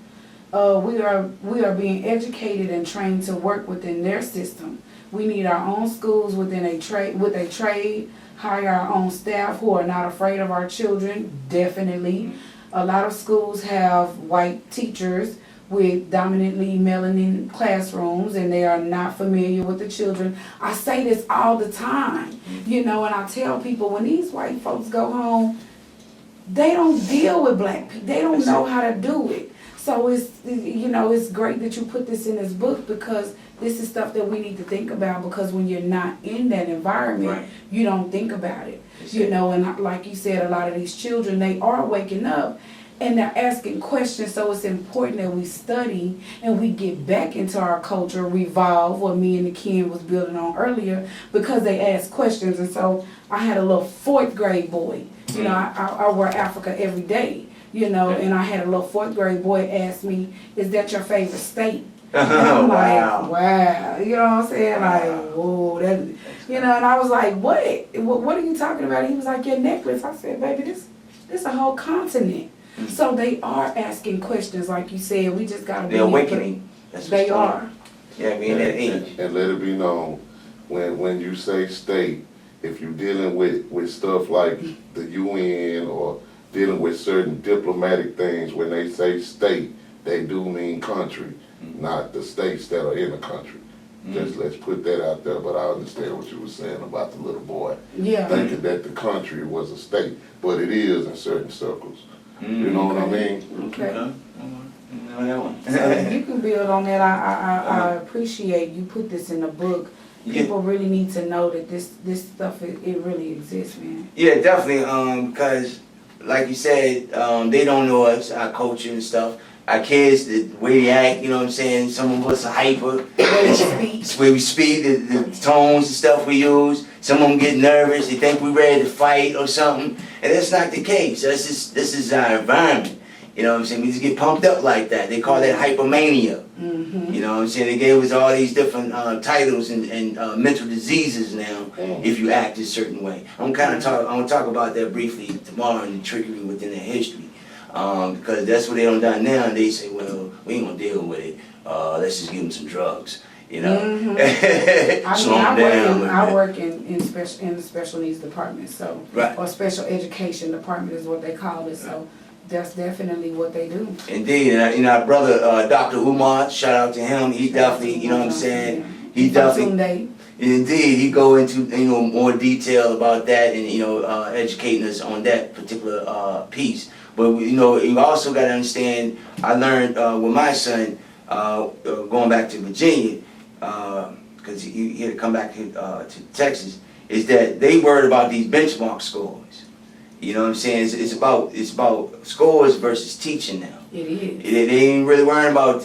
We are being educated and trained to work within their system. We need our own schools with a trade, hire our own staff who are not afraid of our children, definitely. A lot of schools have white teachers with dominantly melanin classrooms, and they are not familiar with the children. I say this all the time, you know, and I tell people, when these white folks go home, they don't deal with black people. They don't know how to do it. So it's, you know, it's great that you put this in this book, because this is stuff that we need to think about, because when you're not in that environment, you don't think about it. You know, and like you said, a lot of these children, they are waking up and they're asking questions. So it's important that we study and we get back into our culture, revolve, what me and the Ken was building on earlier, because they ask questions. And so I had a little 4th grade boy. You know, I wear Africa every day, you know, and I had a little 4th grade boy ask me, "Is that your favorite state?" And I'm like, wow, you know what I'm saying? Like, whoa, that, you know, and I was like, what are you talking about? He was like, your necklace. I said, baby, this a whole continent. So they are asking questions, like you said. We just got to be awakening. They are. Yeah, we in that age. And let it be known, when you say state, if you're dealing with stuff like the UN or dealing with certain diplomatic things, when they say state, they do mean country, not the states that are in the country. Just let's put that out there, but I understand what you were saying about the little boy. Thinking that the country was a state, but it is in certain circles. You know what I mean? Okay. So you can build on that. I appreciate you put this in the book. People really need to know that this stuff, it really exists, man. Yeah, definitely, because like you said, they don't know us, our culture and stuff. Our kids, the way they act, you know what I'm saying? Some of us are hyper. It's the way we speak, the tones and stuff we use. Some of them get nervous. They think we're ready to fight or something. And that's not the case. This is our environment. You know what I'm saying? We just get pumped up like that. They call that hypomania. You know what I'm saying? They gave us all these different titles and mental diseases now if you act a certain way. I'm gonna talk about that briefly tomorrow in the trickery within the history. Because that's what they don't done now, and they say, well, we ain't gonna deal with it. Let's just give them some drugs, you know. I work in the special needs department, so or special education department is what they call it. So that's definitely what they do. Indeed, and our brother Dr. Umar, shout out to him. He definitely, you know what I'm saying. He definitely. Indeed, he go into more detail about that and educating us on that particular piece. But you also got to understand. I learned with my son going back to Virginia because he had to come back to Texas. Is that they worried about these benchmark scores? You know what I'm saying? It's about scores versus teaching now. It is. They ain't really worrying about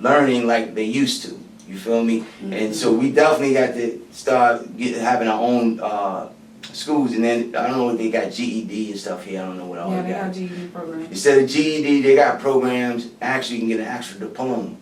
learning like they used to. You feel me? And so we definitely got to start having our own schools, and then I don't know if they got GED and stuff here. I don't know what all Yeah, they they got. got GED programs. Instead of GED, they got programs. Actually, you can get an actual diploma.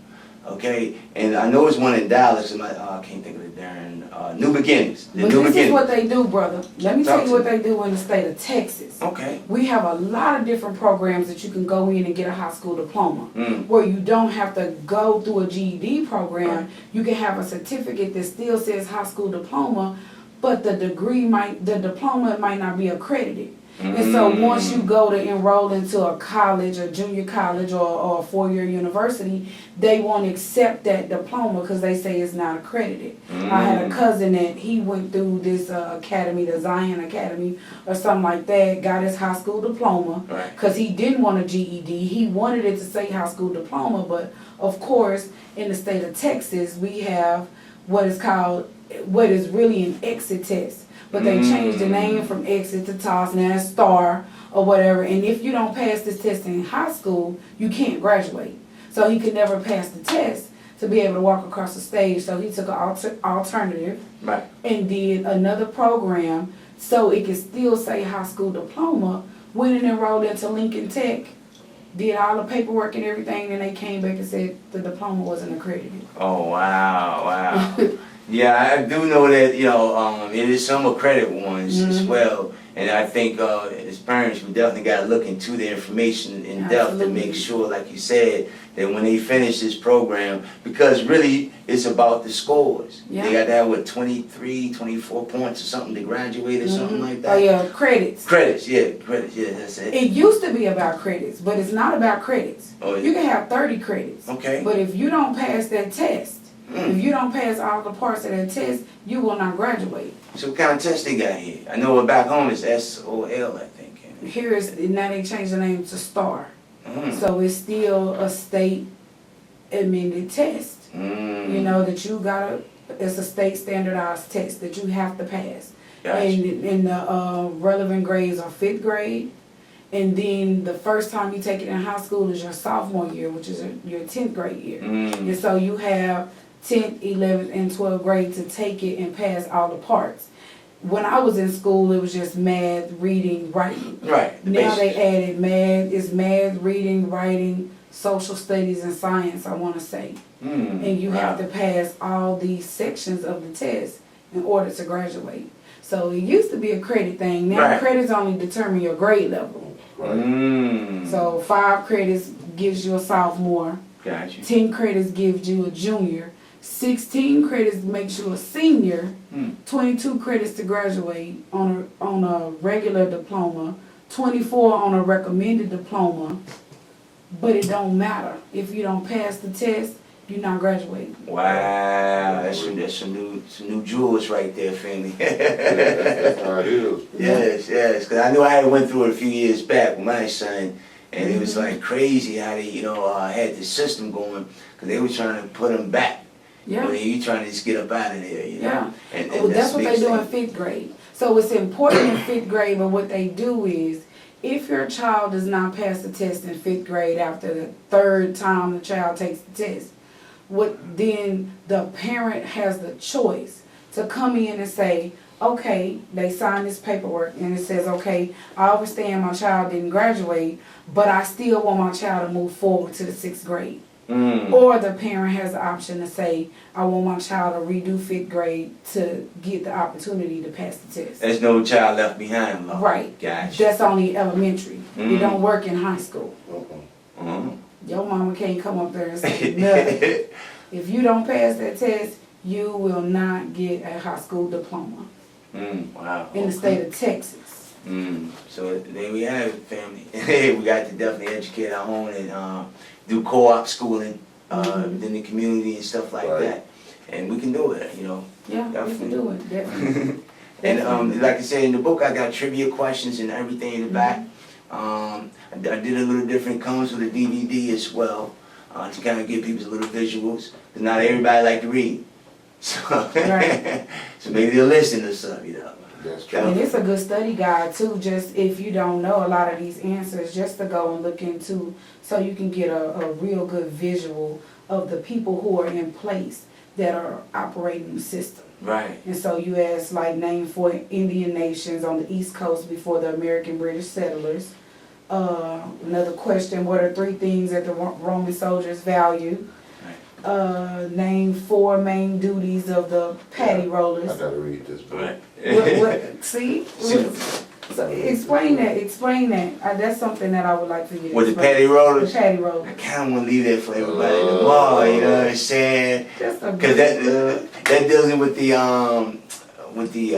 Okay, and I know it's one in Dallas. And I can't think of it. Darn, New Beginnings. The But New this Beginnings. is what they do, brother. Let me Talk tell you to what me. they do in the state of Texas. Okay. We have a lot of different programs that you can go in and get a high school diploma. Mm. Where you don't have to go through a GED program. Right. You can have a certificate that still says high school diploma, but the diploma might not be accredited. And so once you go to enroll into a college, a junior college, or a four-year university, they won't accept that diploma because they say it's not accredited. I had a cousin that he went through this academy, the Zion Academy or something like that, got his high school diploma Right. because he didn't want a GED. He wanted it to say high school diploma, but of course, in the state of Texas, we have what is really an exit test. But they changed the name from exit to TOS, now it's STAR or whatever. And if you don't pass this test in high school, you can't graduate. So he could never pass the test to be able to walk across the stage. So he took an alternative Right. and did another program so it could still say high school diploma. Went and enrolled into Lincoln Tech, did all the paperwork and everything, and they came back and said the diploma wasn't accredited. Oh wow. Yeah, I do know that, it is some accredited ones as well. And I think as parents, we definitely got to look into the information in depth to make sure, like you said, that when they finish this program, because really it's about the scores. Yeah. They got to have, 23, 24 points or something to graduate or something like that? Oh yeah, credits. Credits, yeah, that's it. It used to be about credits, but it's not about credits. Oh, yeah. You can have 30 credits. Okay. But if you don't pass that test, if you don't pass all the parts of that test, you will not graduate. So what kind of test they got here? I know back home it's SOL, I think. Here is, now they changed the name to STAR. Mm. So it's still a state amended test. That you gotta, it's a state standardized test that you have to pass. Gotcha. And the relevant grades are 5th grade. And then the first time you take it in high school is your sophomore year, which is your 10th grade year. And so you have 10th, 11th, and 12th grade to take it and pass all the parts. When I was in school, it was just math, reading, writing. Right. Now they added math. It's math, reading, writing, social studies, and science, I want to say. And you have to pass all these sections of the test in order to graduate. So it used to be a credit thing. Now credits only determine your grade level. Right. So 5 credits gives you a sophomore. Gotcha. 10 credits gives you a junior. 16 credits makes you a senior. 22 credits to graduate on a regular diploma. 24 on a recommended diploma. But it don't matter. If you don't pass the test, you're not graduating. Wow, that's some new jewels right there, family. That's how it is. Yes, because I know I had went through it a few years back with my son, and it was like crazy how they, had the system going, because they were trying to put him back. Yeah. You trying to just get up out of there, Yeah. And That's what they do in thing. 5th grade. So it's important in 5th grade, but what they do is, if your child does not pass the test in 5th grade after the 3rd time the child takes the test, then the parent has the choice to come in and say, okay, they sign this paperwork and it says, okay, I understand my child didn't graduate, but I still want my child to move forward to the 6th grade. Or the parent has the option to say, I want my child to redo 5th grade to get the opportunity to pass the test. There's no child left behind, law. Right. Gotcha. That's only elementary. It don't work in high school. Your mama can't come up there and say nothing. If you don't pass that test, you will not get a high school diploma. Wow. In the state of Texas. So there we have it, family. We got to definitely educate our own and do co-op schooling within the community and stuff like that. And we can do it, Yeah, we can do it, definitely. And like I said in the book, I got trivia questions and everything in the back. I did a little different, comes with a DVD as well, to kind of give people a little visuals. Because not everybody like to read. So, so maybe they'll listen to some, That's true. And it's a good study guide too, just if you don't know a lot of these answers, just to go and look into, so you can get a real good visual of the people who are in place that are operating the system. Right. And so you asked, like, name 4 Indian nations on the East Coast before the American British settlers. Another question, what are 3 things that the Roman soldiers value? Name 4 main duties of the patty rollers. I gotta read this book. Right. See? So explain that. That's something that I would like for you to With the explain. patty rollers? The patty rollers. I kind of want to leave that for everybody tomorrow, you know what I'm saying? Because that deals with the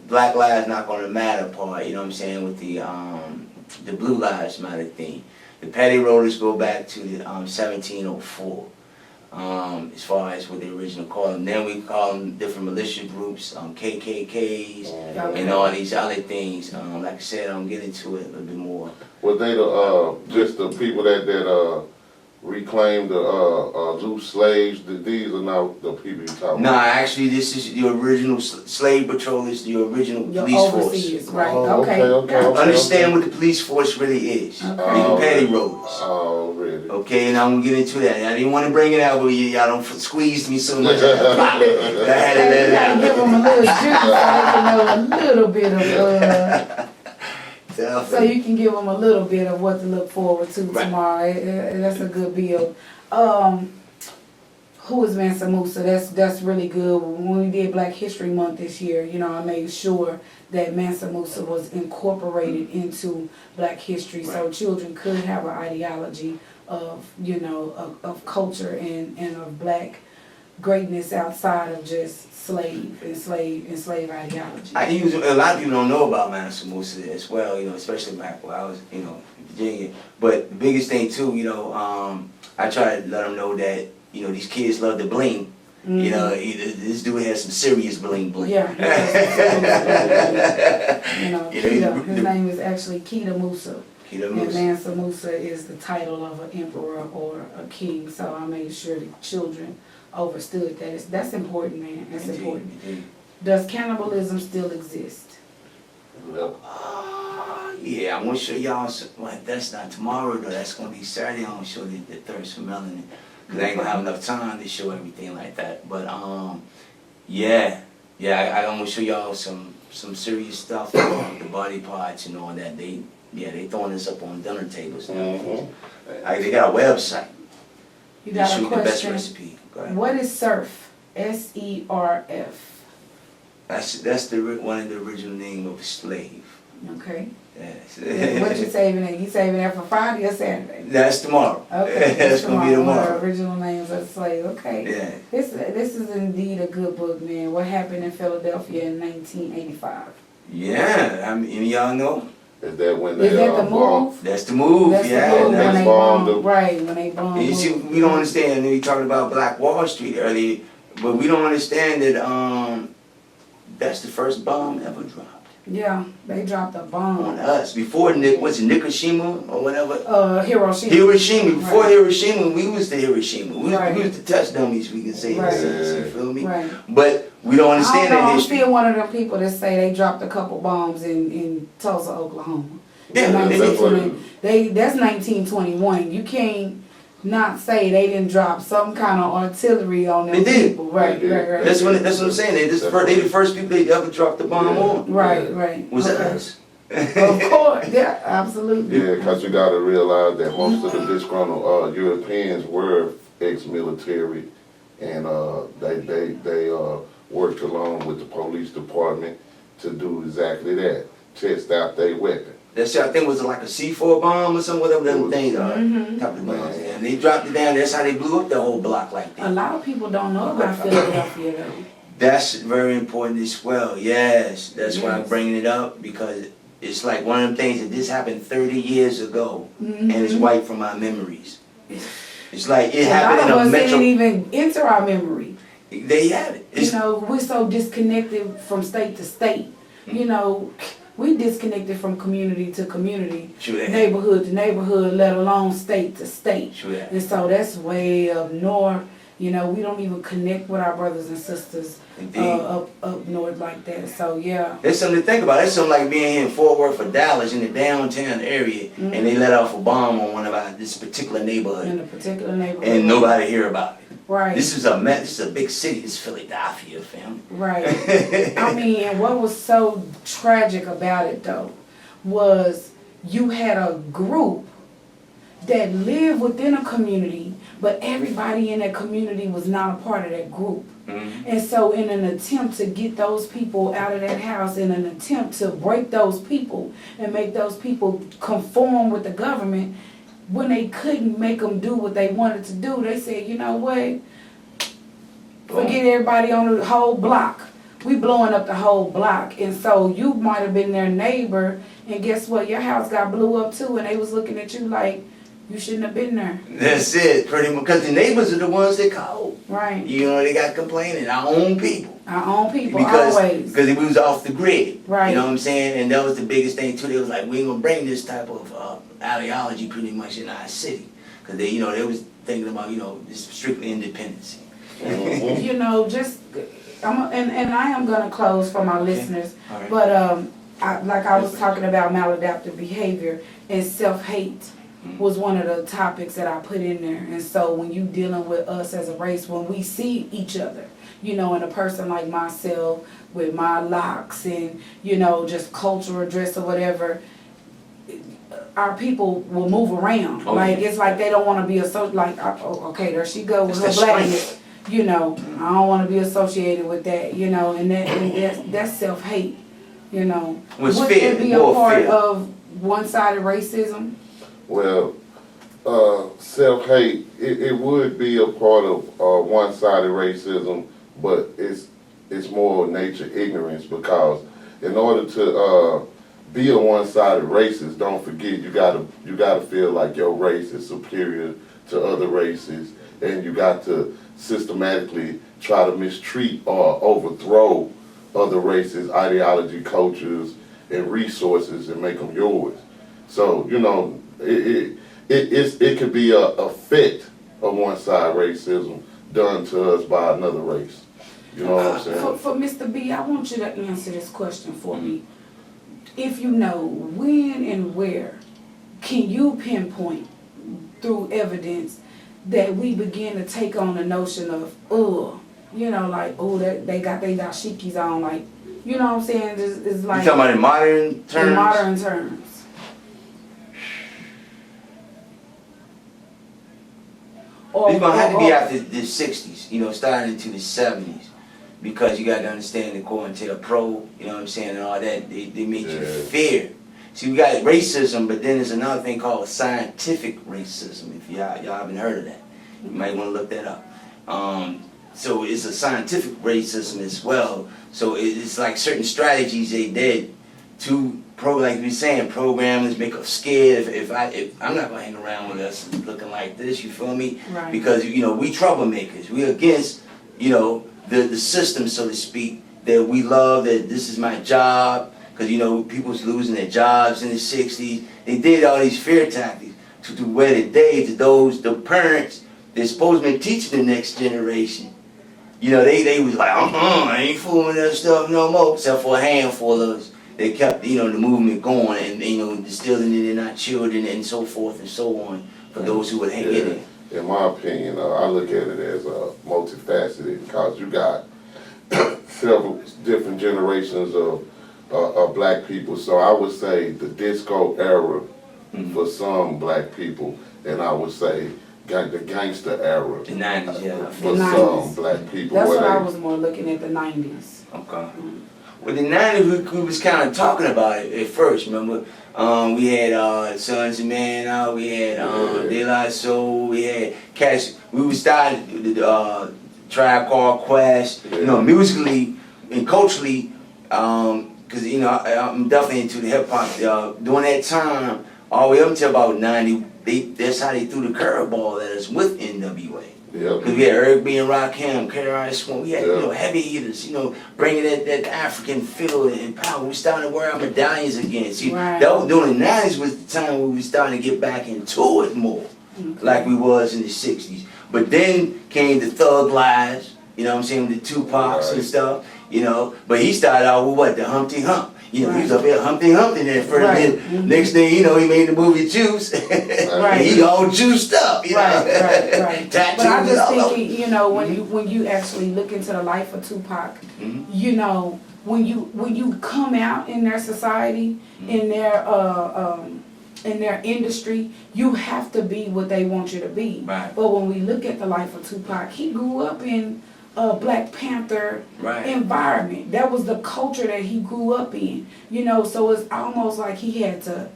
Black Lives Not Gonna Matter part, you know what I'm saying, with the Blue Lives Matter thing. The patty rollers go back to the 1704. As far as what they originally called them. Then we call them different militia groups, KKKs, and all these other things. Like I said, I'm getting into it a little bit more. Were they just the people that reclaimed the loose slaves? These are not the people you talking Nah, about? actually, this is the original slave patrol. Is the original police force. Right? Oh, Okay. okay. Understand what the police force really is. Okay. The petty rollers. Oh, really? Okay, and I'm gonna get into that. I didn't want to bring it out, but y'all don't squeeze me so much. I had to let it out. Give them a little juice so they can know a little bit of. So you can give them a little bit of what to look forward to tomorrow. That's a good build. Who is Mansa Musa? That's really good. When we did Black History Month this year, you know, I made sure that Mansa Musa was incorporated into Black history, so children could have an ideology of, you know, of culture and of Black greatness outside of just slave ideology. A lot of people don't know about Mansa Musa as well, you know, especially back when I was, you know, in Virginia. But the biggest thing too, you know, I try to let them know that, you know, these kids love to bling. Mm-hmm. You know, this dude has some serious bling. Yeah. You know, his name is actually Keita Musa. And Mansa Musa is the title of an emperor or a king. So I made sure the children understood that. That's important, man. That's important. Indeed. Does cannibalism still exist? Yep. Yeah, I'm gonna show y'all. Well, that's not tomorrow though. That's gonna be Saturday. I'm gonna show the thirst for melanin. Cause I ain't gonna have enough time to show everything like that. But I'm gonna show y'all some serious stuff, the body parts and all that. They throwing this up on dinner tables now. Mm-hmm. They got a website. You got a question. The best recipe. Go ahead. What is surf? SERF. That's one of the original name of a slave. Okay. Yes. What you saving it? You saving that for Friday or Saturday? That's tomorrow. Okay. That's gonna be tomorrow. One of the original names of the slave. Okay. Yeah. This is indeed a good book, man. What happened in Philadelphia in 1985? Yeah. I mean, any of y'all know? Is that when they Is that the move? That's the move. That's yeah. the move when they bombed. bombed Right, when they bombed. You see, we don't understand. We talked about Black Wall Street earlier, but we don't understand that that's the first bomb ever dropped. Yeah, they dropped a bomb on us. Before was it Nikashima or whatever? Hiroshima. Hiroshima. Before Right. Hiroshima, we was the Hiroshima. We was the touch dummies, we can say. Right. You feel me? Right. But we don't understand that I'm history. still one of them people that say they dropped a couple bombs in Tulsa, Oklahoma. Yeah, That's 1921. You can't not say they didn't drop some kind of artillery on them people. Right. That's what I'm saying. They the first people they ever dropped the bomb on. Right. Was us. Of course, yeah, absolutely. Yeah, because you got to realize that most of the disgruntled Europeans were ex-military, and they worked along with the police department to do exactly that, test out their weapon. That shit, I think, was like a C4 bomb or something, whatever them things are. Type of bombs. And they dropped it down. That's how they blew up the whole block like that. A lot of people don't know about Philadelphia, though. That's very important as well. Yes, that's why I'm bringing it up, because it's like one of them things that this happened 30 years ago, and it's wiped from our memories. It's like it happened in a metro. Didn't even enter our memory. They have it. You know, we're so disconnected from state to state. You know, we disconnected from community to community, neighborhood to neighborhood, let alone state to state. And so that's way up north. You know, we don't even connect with our brothers and sisters up north like that. So yeah, there's something to think about. It's something like being here in Fort Worth or Dallas in the downtown area, and they let off a bomb on one of this particular neighborhood. In a particular neighborhood, and nobody hear about it. Right. This is a big city. This is Philadelphia, fam. Right. I mean, and what was so tragic about it though was you had a group that lived within a community, but everybody in that community was not a part of that group. Mm-hmm. And so in an attempt to get those people out of that house, in an attempt to break those people and make those people conform with the government, when they couldn't make them do what they wanted to do, they said, you know what? Forget everybody on the whole block. We blowing up the whole block. And so you might have been their neighbor, and guess what? Your house got blew up too, and they was looking at you like, you shouldn't have been there. That's it, pretty much. Because the neighbors are the ones that called. Right. You know, they got complaining. Our own people. Our own people, Because always. we was off the grid. Right. You know what I'm saying? And that was the biggest thing too. They was like, we ain't gonna bring this type of ideology pretty much in our city. Because they was thinking about, this strictly independence. You know, and I am gonna close for my listeners, All right. but I was talking about maladaptive behavior and self-hate was one of the topics that I put in there. And so when you dealing with us as a race, when we see each other, and a person like myself with my locks and, just cultural dress or whatever, our people will move around. It's like they don't want to be okay, there she go with her blackness. I don't want to be associated with that, and that's self-hate, Would it be a part of one-sided racism? Well, self-hate, it would be a part of one-sided racism, but it's more nature ignorance, because in order to be a one-sided racist, don't forget you gotta feel like your race is superior to other races, and you got to systematically try to mistreat or overthrow other races, ideology, cultures, and resources and make them yours. So it could be a effect of one-side racism done to us by another race. You know what I'm saying? For Mr. B, I want you to answer this question for me. If you know when and where, can you pinpoint through evidence that we begin to take on the notion of, they got their dashikis on, like, you know what I'm saying? It's like, you talking about in modern terms? In modern terms. It's gonna have to be after the 60s, starting into the 70s. Because you got to understand, according to the pro, you know what I'm saying, and all that, they make you fear. See, we got racism, but then there's another thing called scientific racism. If y'all haven't heard of that, you might want to look that up. So it's a scientific racism as well. So it's like certain strategies they did to like we were saying, programmers make us scared. If I'm not gonna hang around with us looking like this, you feel me? Right. Because we troublemakers. We against the system, so to speak, that we love, that this is my job, because people was losing their jobs in the 60s. They did all these fear tactics to where today, to the parents, they're supposed to be teaching the next generation. They was like, I ain't fooling that stuff no more, except for a handful of us. They kept, the movement going and, instilling it in our children and so forth and so on for those who would hang in it. In my opinion, I look at it as multifaceted, because you got several different generations of black people. So I would say the disco era for some black people, and I would say the gangster era the 90s, yeah. for some black people. That's what I was more looking at, the 90s. Okay. Well, the 90s, we was kind of talking about it at first, remember? We had Sons of Man out, we had De La Soul, we had Cash. We was starting the Tribe Called Quest, musically and culturally, because, I'm definitely into the hip hop. During that time, all the way up to about 90, that's how they threw the curveball at us with NWA. Because we had Eric B. and Rakim, KRS-One, we had heavy hitters, bringing that African feel and power. We started to wear our medallions again. See, that was during the 90s was the time when we started to get back into it more, like we was in the 60s. But then came the Thug Lives, the Tupacs and stuff, but he started out with what, the Humpty Hump. You know, he was up there Humpty at first. Right. Next thing you know, he made the movie Juice. Right. He all juiced up, you know. Right. Tattoos But I'm just all over. thinking, you know, when you actually look into the life of Tupac, you know, when you come out in their society, in their industry, you have to be what they want you to be. Right. But when we look at the life of Tupac, he grew up in a Black Panther environment. That was the culture that he grew up in. You know, so it's almost like he had to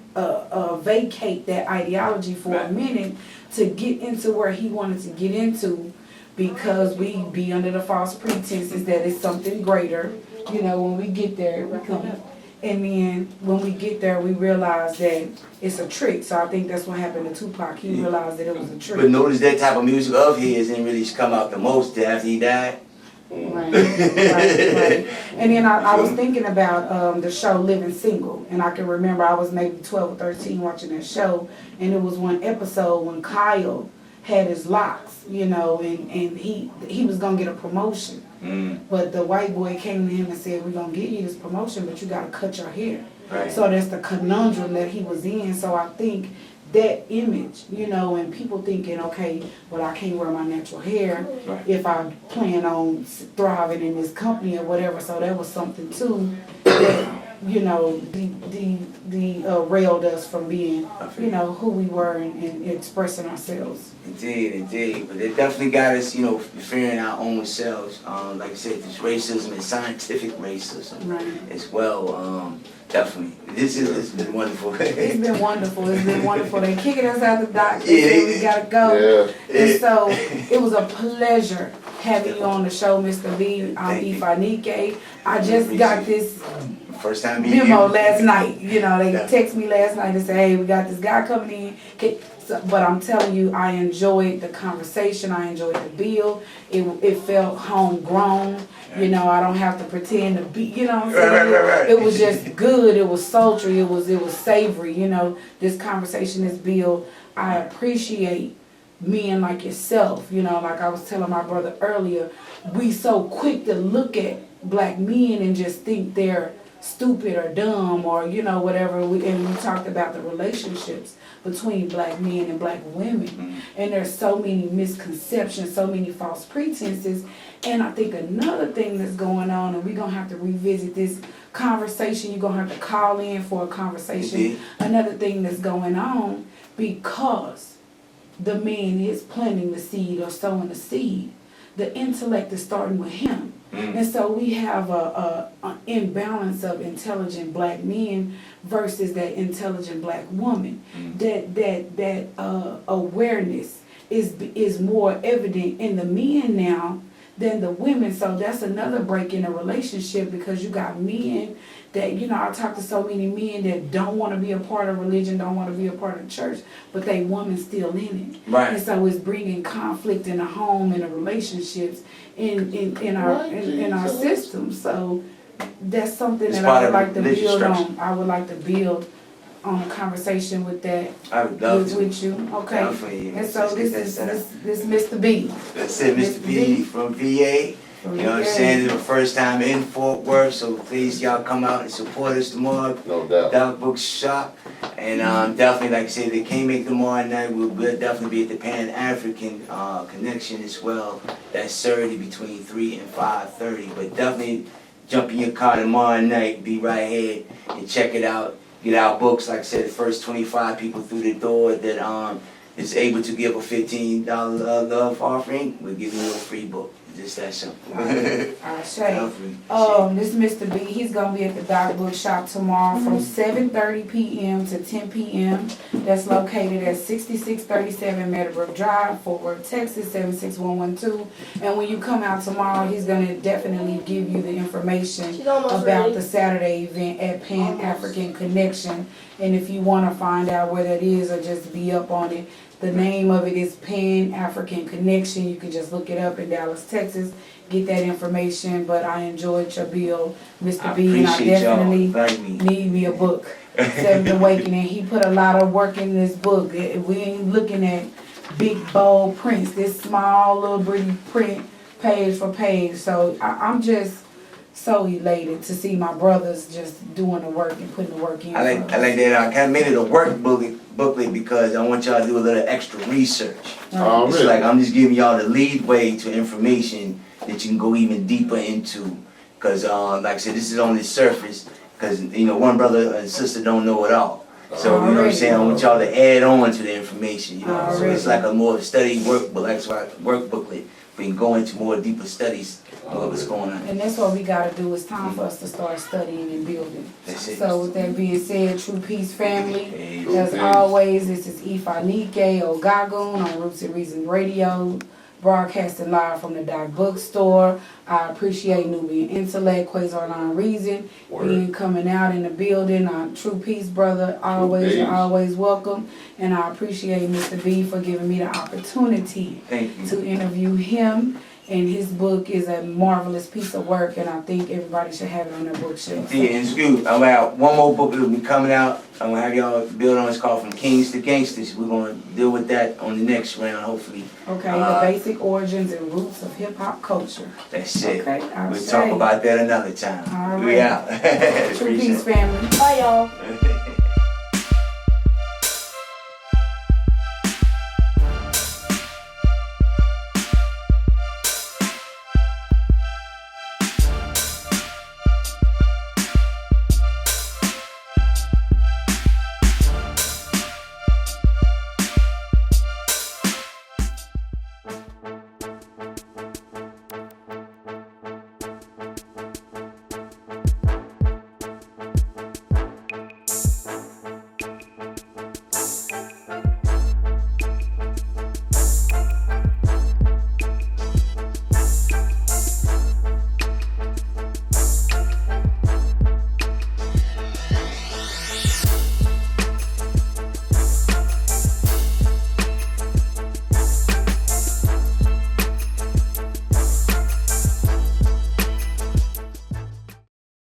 vacate that ideology for a minute to get into where he wanted to get into, because we be under the false pretenses that it's something greater. You know, when we get there, we come. And then when we get there, we realize that it's a trick. So I think that's what happened to Tupac. He realized that it was a trick. But notice that type of music of his didn't really come out the most after he died. Right. And then I was thinking about the show Living Single. And I can remember I was maybe 12 or 13 watching that show. And it was one episode when Kyle had his locks, you know, and he was going to get a promotion. But the white boy came to him and said, we're going to give you this promotion, but you got to cut your hair. Right. So that's the conundrum that he was in. So I think that image, you know, and people thinking, okay, well, I can't wear my natural hair if I plan on thriving in this company or whatever. So that was something, too, that, you know, railed us from being, you know, who we were and expressing ourselves. Indeed. But it definitely got us, you know, fearing our own selves. Like I said, this racism and scientific racism as well. Definitely. This has been wonderful. It's been wonderful. They kicking us out the dock. They said we gotta go. And so it was a pleasure having you on the show, Mr. B. I'm Efeneke. I just got this first time memo last night. You know, they text me last night and say, hey, we got this guy coming in. But I'm telling you, I enjoyed the conversation. I enjoyed the bill. It felt homegrown. You know, I don't have to pretend to be, you know what I'm saying? Right. It was just good. It was sultry. It was savory. You know, this conversation, this bill, I appreciate men like yourself. You know, like I was telling my brother earlier, we so quick to look at black men and just think they're stupid or dumb or, you know, whatever. And we talked about the relationships between black men and black women. And there's so many misconceptions, so many false pretenses. And I think another thing that's going on, and we're going to have to revisit this conversation, you're going to have to call in for a conversation. Another thing that's going on, because the man is planting the seed or sowing the seed, the intellect is starting with him. And so we have an imbalance of intelligent black men versus that intelligent black woman. That awareness is more evident in the men now than the women. So that's another break in a relationship, because you got men that, you know, I talk to so many men that don't want to be a part of religion, don't want to be a part of church, but they woman's still in it. Right. And so it's bringing conflict in the home and the relationships in our system. So that's something that I would like to build on. I would like to build on a conversation with that. I would love with you. Okay. Definitely. And so this Mr. B. That's it, Mr. B from VA. You know what I'm saying? It's the first time in Fort Worth, so please y'all come out and support us tomorrow. No doubt. Doc Book Shop. And definitely, like I said, they can't make tomorrow night. We'll definitely be at the Pan-African Connection as well. That's Saturday between 3 and 5:30. But definitely jump in your car tomorrow night, be right here and check it out. Get our books. Like I said, the first 25 people through the door that is able to give a $15 love offering, we'll give you a free book. Just that simple. I say. This Mr. B, he's going to be at the Doc Book Shop tomorrow from 7:30 p.m. to 10 p.m. That's located at 6637 Meadowbrook Drive, Fort Worth, Texas, 76112. And when you come out tomorrow, he's going to definitely give you the information about the Saturday event at Pan-African Connection. And if you want to find out where that is or just be up on it, the name of it is Pan-African Connection. You can just look it up in Dallas, Texas, get that information. But I enjoyed your bill, Mr. B, and I definitely need me a book. Seventh Awakening. He put a lot of work in this book. We ain't looking at big, bold prints. This small, little, pretty print, page for page. So I'm just so elated to see my brothers just doing the work and putting the work in. I like that. I kind of made it a work booklet because I want y'all to do a little extra research. Oh, It's really? like I'm just giving y'all the lead way to information that you can go even deeper into. Cause like I said, this is only the surface. Cause you know one brother and sister don't know it all. So you know what I'm saying. I want y'all to add on to the information. You know, so it's like a more study workbook, like work booklet. We can go into more deeper studies of what's going on. And that's what we gotta do. It's time for us to start studying and building. That's it. So with that being said, True Peace family, Hey, as Peace. always, this is Efeneke Oganun on Roots and Reasons Radio, broadcasting live from the Doc Bookstore. I appreciate Nubian Intellect, Quasar Non Reason, being coming out in the building. True Peace brother, always, you're always welcome. And I appreciate Mr. B for giving me the opportunity Thank you. to interview him. And his book is a marvelous piece of work, and I think everybody should have it on their bookshelf. Yeah, and excuse, I'm out. One more book that will be coming out. I'm gonna have y'all build on. It's called From Kings to Gangsters. We're gonna deal with that on the next round, hopefully. Okay, the basic origins and roots of hip hop culture. That's it. Okay, We'll talk about that another time. All We right. out. True Peace family. Bye y'all.